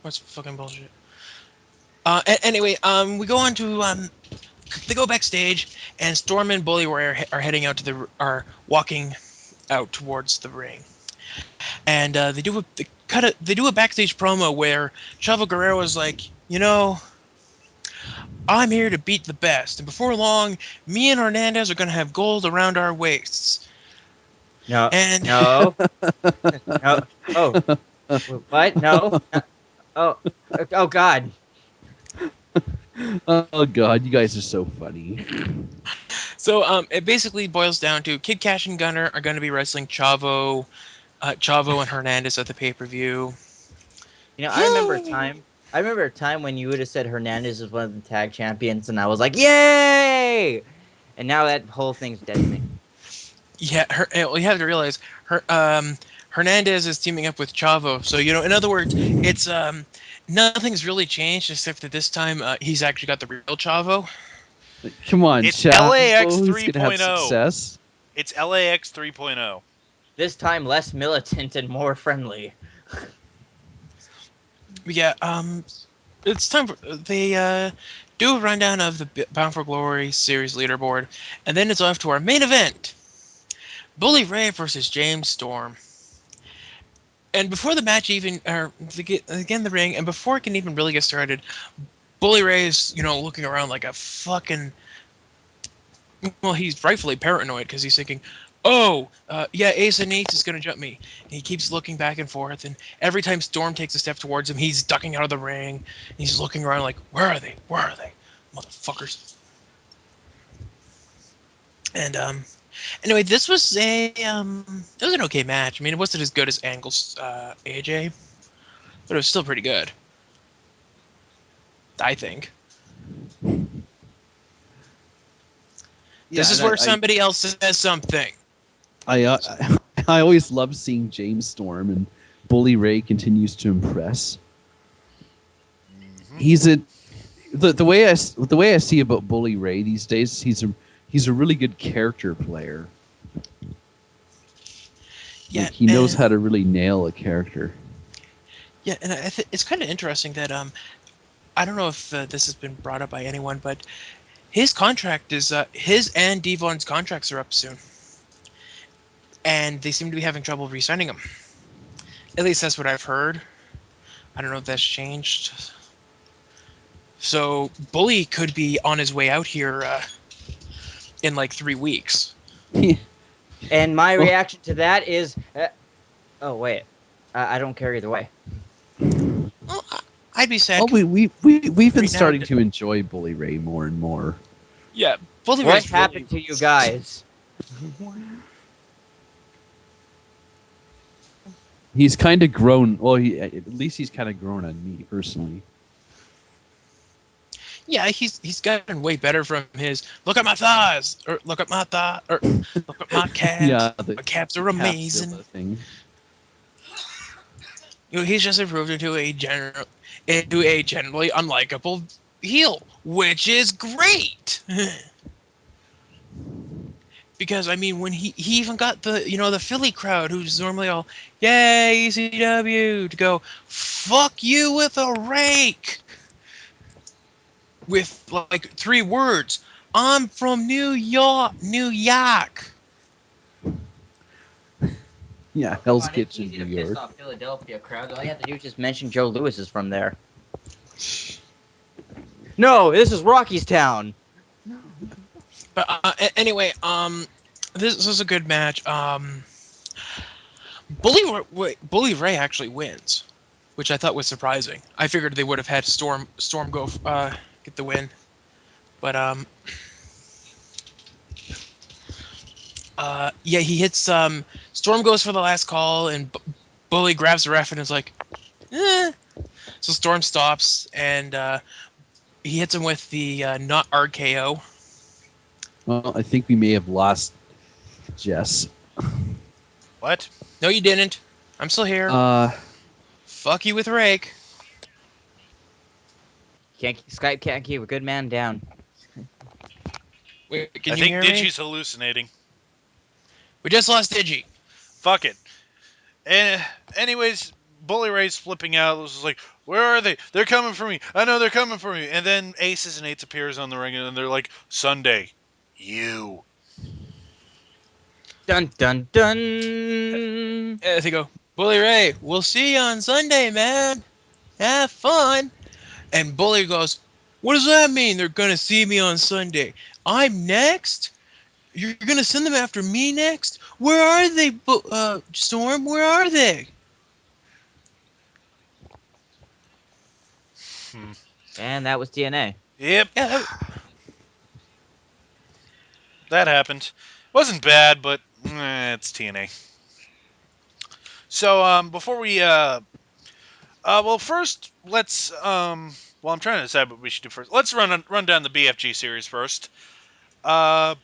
what's fucking bullshit? Anyway, we go on to they go backstage, and Storm and Bully are heading out are walking out towards the ring, and they do a backstage promo where Chavo Guerrero is like, I'm here to beat the best, and before long, me and Hernandez are gonna have gold around our waists. No, And no, no. Oh, what? No. Oh, oh God. Oh god, you guys are so funny. so it basically boils down to Kid Cash and Gunner are going to be wrestling Chavo and Hernandez at the pay-per-view. I remember a time. I remember a time when you would have said Hernandez was one of the tag champions, and I was like, "Yay!" And now that whole thing's dead to me. Yeah, well, you have to realize Hernandez is teaming up with Chavo. So in other words, it's nothing's really changed except that this time he's actually got the real Chavo. Come on, It's Chavo, LAX who's gonna have 3.0. success? It's LAX 3.0. This time less militant and more friendly. Yeah, it's time for they do a rundown of the Bound for Glory series leaderboard, and then it's off to our main event: Bully Ray versus James Storm. And before the match even, or they get in the ring, and before it can even really get started, Bully Ray is, looking around like a fucking. Well, he's rightfully paranoid because he's thinking, "Oh, yeah, Ace and Ace is gonna jump me." And he keeps looking back and forth, and every time Storm takes a step towards him, he's ducking out of the ring. And he's looking around like, "Where are they? Where are they, motherfuckers?" And anyway, it was an okay match. I mean, it wasn't as good as Angle's AJ, but it was still pretty good, I think. Yeah, This is and where somebody else says something. I always love seeing James Storm, and Bully Ray continues to impress. Mm-hmm. He's the way I see about Bully Ray these days. He's a really good character player. Yeah, Like he knows and how to really nail a character. yeah, and it's kind of interesting that I don't know if this has been brought up by anyone, but his and Devon's contracts are up soon, and they seem to be having trouble re-signing him. At least that's what I've heard. I don't know if that's changed. So Bully could be on his way out here in like 3 weeks. And my Well, reaction to that is, oh wait, I don't care either way. Well, I'd be sad. well, we've been Right now, starting to enjoy Bully Ray more and more. yeah, Bully What Ray's happened really. to you guys? He's kind of grown. Well, at least he's kind of grown on me personally. Yeah, he's gotten way better from his look at my thighs or look at my thigh or look at my calves. Yeah, the My calves are amazing. Capzilla thing. He's just improved into a generally unlikable heel, which is great. Because I mean, when he even got the Philly crowd who's normally all yay ECW to go fuck you with a rake with like 3 words. I'm from New York, New York. Yeah, Hell's Come on, it's Kitchen, easy New to piss York. off Philadelphia crowds. All you have to do is just mention Joe Louis is from there. No, this is Rocky's town. But anyway, this is a good match. Bully Ray actually wins, which I thought was surprising. I figured they would have had Storm go get the win, but yeah, he hits Storm goes for the last call, and Bully grabs the ref and is like, eh. So Storm stops, and he hits him with the not RKO. Well, I think we may have lost Jess. What? No, you didn't. I'm still here. Fuck you with rake. Skype can't keep a good man down. Wait, can I you think hear me? Digi's hallucinating. We just lost Digi. Fuck it. And anyways, Bully Ray's flipping out. It was like, where are they? They're coming for me. I know they're coming for me. And then Aces and Eights appears on the ring, and they're like, Sunday, you. Dun dun dun. They go, Bully Ray, we'll see you on Sunday, man. Have fun. And Bully goes, what does that mean? They're gonna see me on Sunday. I'm next. You're gonna send them after me next? Where are they, Storm? Where are they? Hmm. And that was TNA. Yep, Yeah, that happened. Wasn't bad, but it's TNA. So before we well, first let's well, I'm trying to decide what we should do first. Let's run down the BFG series first. Uh,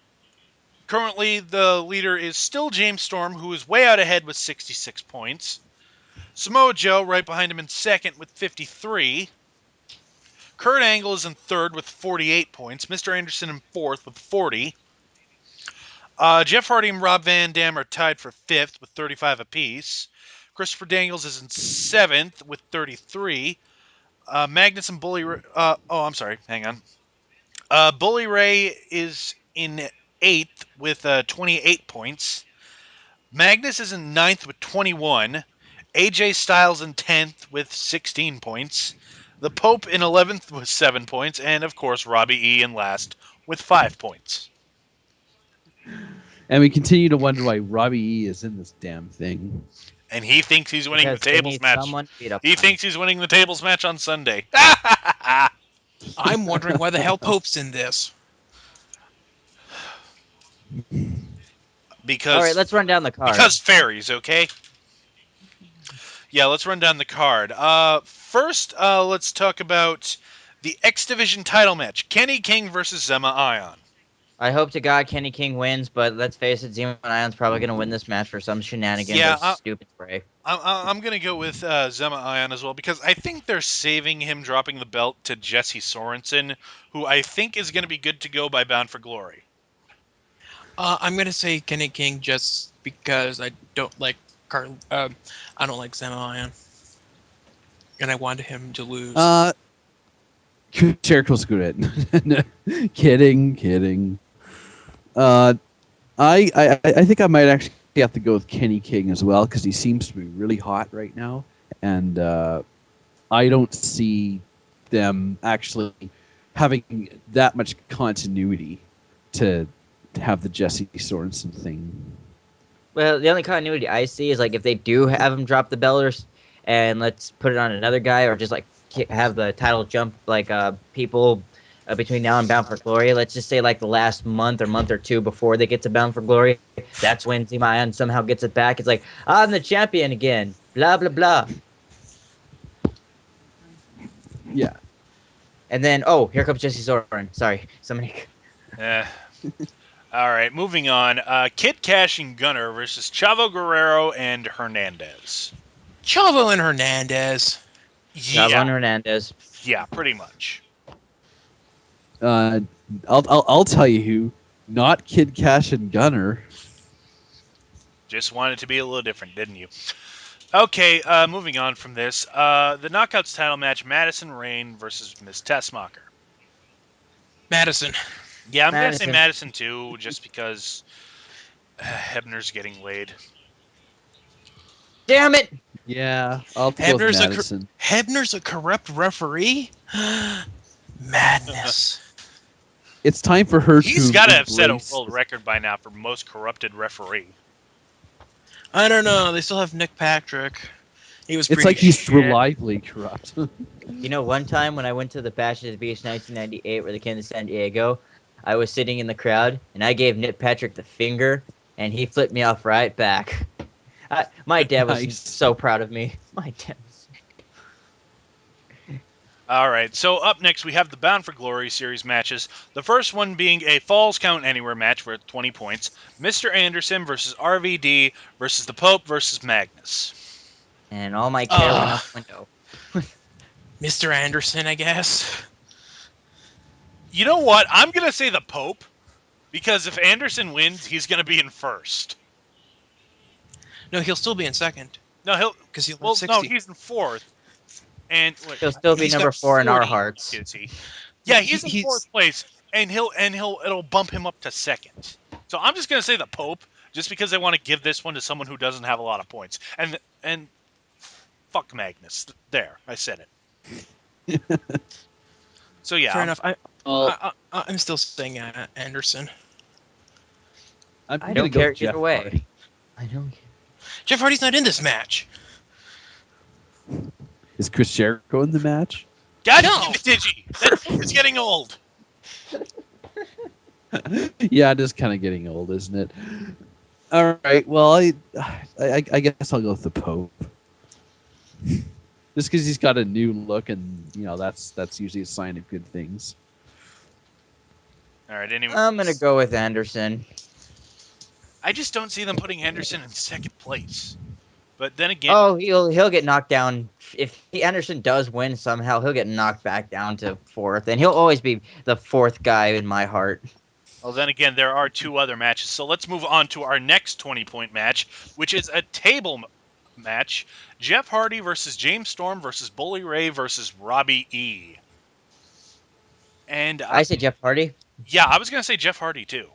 Currently the leader is still James Storm, who is way out ahead with 66 points. Samoa Joe right behind him in second with 53. Kurt Angle is in third with 48 points. Mr. Anderson in fourth with 40. Jeff Hardy and Rob Van Dam are tied for fifth with 35 apiece. Christopher Daniels is in seventh with 33. Magnus and Bully. I'm sorry. Hang on. Bully Ray is in eighth with 28 points. Magnus is in ninth with 21. AJ Styles in 10th with 16 points. The Pope in 11th with 7 points. And, of course, Robbie E. in last with 5 points. And we continue to wonder why Robbie E is in this damn thing. And he thinks he's winning Because the they tables need match. someone to beat up He on. thinks he's winning the tables match on Sunday. I'm wondering why the hell Pope's in this. All right, because let's run down the card. because fairies, okay? Yeah, let's run down the card. First, let's talk about the X Division title match: Kenny King versus Zema Ion. I hope to God Kenny King wins, but let's face it, Zemo Ion's probably going to win this match for some shenanigans Yeah, or stupid spray. I'm going to go with Zema Ion as well because I think they're saving him dropping the belt to Jesse Sorensen, who I think is going to be good to go by Bound for Glory. I'm gonna say Kenny King just because I don't like I don't like Sam Ion, and I wanted him to lose. Jericho's good at kidding. I think I might actually have to go with Kenny King as well because he seems to be really hot right now, and I don't see them actually having that much continuity to have the Jesse Sorensen thing. Well, the only continuity I see is like if they do have him drop the belt and let's put it on another guy, or just like have the title jump like people between now and Bound for Glory. Let's just say like the last month or two before they get to Bound for Glory. That's when Zion somehow gets it back. It's like I'm the champion again. Blah blah blah. Yeah. And then here comes Jesse Soren. Sorry, somebody. All right, moving on. Kid Cash and Gunner versus Chavo Guerrero and Hernandez. Chavo and Hernandez. Chavo Yeah, and Hernandez. yeah, pretty much. Uh, I'll tell you who. Not Kid Cash and Gunner. Just wanted to be a little different, didn't you? Okay, moving on from this. The Knockouts title match, Madison Rayne versus Miss Tessmacher. Madison. Yeah, I'm going to say Madison. Madison too, just because Hebner's getting laid. Damn it! Yeah, I'll go with Hebner's Madison. Hebner's a corrupt referee. Madness. It's time for her He's to got to have set a embrace. world record by now for most corrupted referee. I don't know. They still have Nick Patrick. He was It's pretty like he's shit. reliably corrupt. You know, one time when I went to the Bash at the Beach 1998 where they came to San Diego, I was sitting in the crowd and I gave Nick Patrick the finger and he flipped me off right back. My dad was Nice. so proud of me. My dad was All right, so up next we have the Bound for Glory series matches. The first one being a Falls Count Anywhere match for 20 points. Mr. Anderson versus RVD versus the Pope versus Magnus. and all my care went out the window. Mr. Anderson, I guess. You know what? I'm going to say the Pope because if Anderson wins, he's going to be in first. No, he'll still be in second No, because he'll have 60. he's in fourth. And wait, He'll still be He's number got 4 in our 40, hearts. is he? Yeah, he's in He's fourth place, and it'll bump him up to second. So I'm just gonna say the Pope, just because I want to give this one to someone who doesn't have a lot of points, and fuck Magnus. There, I said it. So yeah, fair enough. Well, I'm still saying Anderson. I'm I gonna don't go care with Jeff either way. Hardy. I don't care. Jeff Hardy's not in this match. Is Chris Jericho in the match? God No. damn it, Digi! That joke is getting old. Yeah, it is kind of getting old, isn't it? All right. Well, I guess I'll go with the Pope. Just because he's got a new look, and that's usually a sign of good things. All right, anyway, I'm gonna go with Anderson. I just don't see them putting Anderson in second place. But then again, Oh, he'll get knocked down if Anderson does win somehow. He'll get knocked back down to 4th, and he'll always be the 4th guy in my heart. there are two other matches. So let's move on to our next 20-point match, which is a table match. Jeff Hardy versus James Storm versus Bully Ray versus Robbie E. And I say Jeff Hardy. yeah, I was going to say Jeff Hardy too.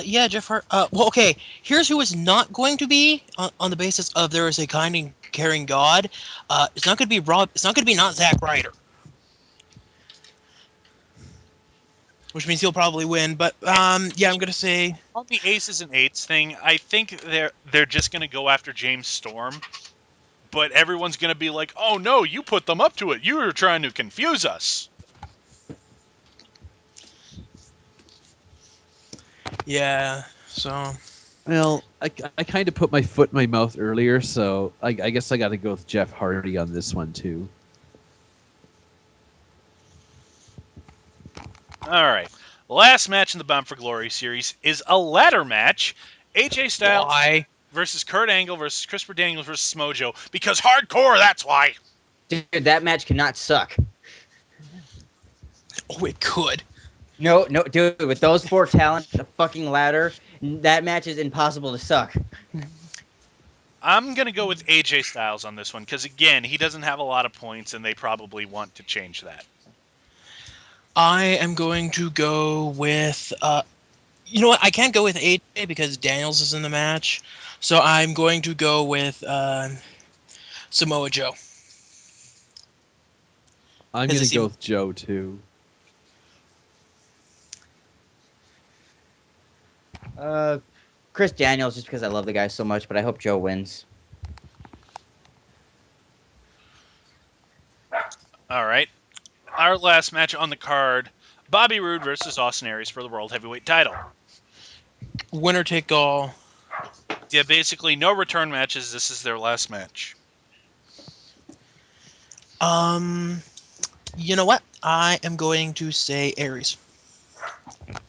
Yeah, Jeff Hart. Well, okay. Here's who is not going to be on the basis of there is a kind and caring God. It's not going to be Rob. It's not going to be not Zack Ryder, which means he'll probably win. But yeah, I'm going to say On the aces and eights thing, I think they're just going to go after James Storm, but everyone's going to be like, "Oh no, you put them up to it. You were trying to confuse us." yeah. So Well, I kind of put my foot in my mouth earlier, so I guess I got to go with Jeff Hardy on this one too. All right. Last match in the Bound for Glory series is a ladder match. AJ Styles why? versus Kurt Angle versus Christopher Daniels versus Mojo. Because hardcore, that's why. Dude, that match cannot suck. Oh, it could. No, dude, with those 4 talent, the fucking ladder, that match is impossible to suck. I'm going to go with AJ Styles on this one because, again, he doesn't have a lot of points and they probably want to change that. I am going to go with. You know what? I can't go with AJ because Daniels is in the match, so I'm going to go with Samoa Joe. I'm Does it gonna seem- go with Joe too. Chris Daniels, just because I love the guy so much, but I hope Joe wins. All right. Our last match on the card, Bobby Roode versus Austin Aries for the World Heavyweight title. Winner take all. Yeah, basically no return matches. This is their last match. You know what? I am going to say Aries.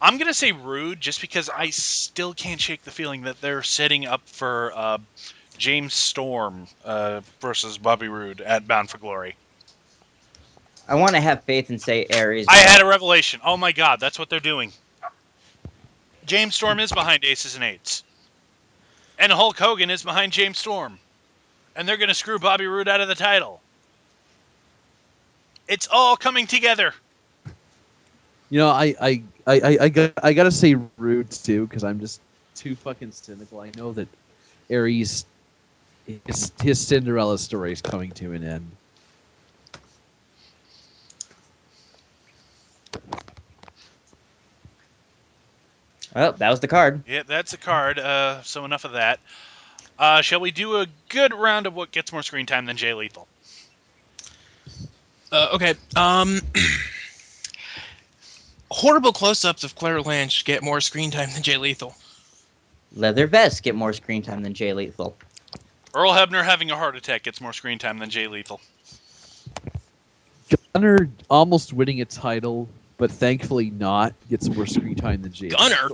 I'm going to say Roode just because I still can't shake the feeling that they're setting up for James Storm versus Bobby Roode at Bound for Glory. I want to have faith and say Aries. I had a revelation. Oh my god, that's what they're doing. James Storm is behind Aces and Eights. And Hulk Hogan is behind James Storm. And they're going to screw Bobby Roode out of the title. It's all coming together. You know, I gotta say Rude too, because I'm just too fucking cynical. I know that Aries, his Cinderella story is coming to an end. Well, that was the card. Yeah, that's a card. So enough of that. Shall we do a good round of what gets more screen time than Jay Lethal? Okay. Horrible close-ups of Claire Lynch get more screen time than Jay Lethal. Leather vests get more screen time than Jay Lethal. Earl Hebner having a heart attack gets more screen time than Jay Lethal. Gunner almost winning a title, but thankfully not, gets more screen time than Jay. Gunner?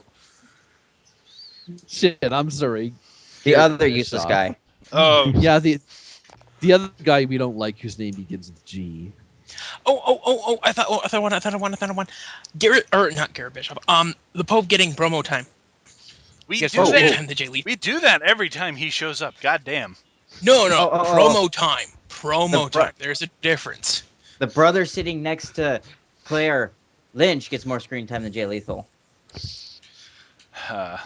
Shit, I'm sorry. The Garrett other useless Bischoff. guy. Oh, Yeah, the other guy we don't like whose name begins with G. Oh! I thought one. Garrett, or not Garrett Bischoff. The Pope getting promo time. we Gets do more screen that. time than Jay Lethal. We do that every time he shows up. God damn. No, Oh. promo time. Promo The bro- time. There's a difference. The brother sitting next to Claire Lynch gets more screen time than Jay Lethal.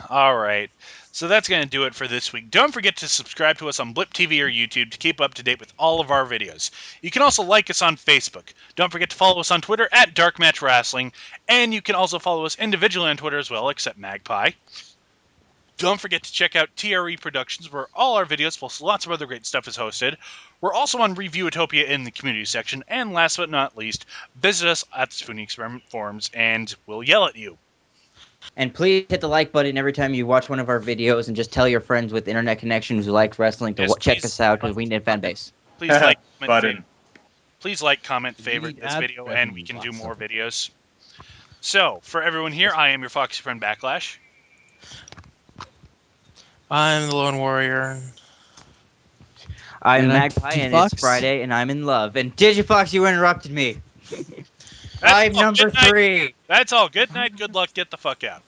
All right. So that's going to do it for this week. Don't forget to subscribe to us on Blip TV or YouTube to keep up to date with all of our videos. You can also like us on Facebook. Don't forget to follow us on Twitter at DarkMatch Wrestling, and you can also follow us individually on Twitter as well, except Magpie. Don't forget to check out TRE Productions, where all our videos plus lots of other great stuff is hosted. We're also on Reviewtopia in the community section, and last but not least, visit us at the Spoonie Experiment forums, and we'll yell at you. And please hit the like button every time you watch one of our videos, and just tell your friends with internet connections who like wrestling to Yes, check please us out, because like we need a fan base. Please like, comment, Button. please like, comment, We favorite need this ad video, and revenue, we can do lots more of it. videos. So, for everyone here, I am your Foxy friend Backlash. I'm the Lone Warrior. I'm And I'm Magpie, and Digifox. it's Friday, and I'm in love. And Digifox, you interrupted me. That's I'm all. number Good night. 3. That's all. Good night, good luck, get the fuck out.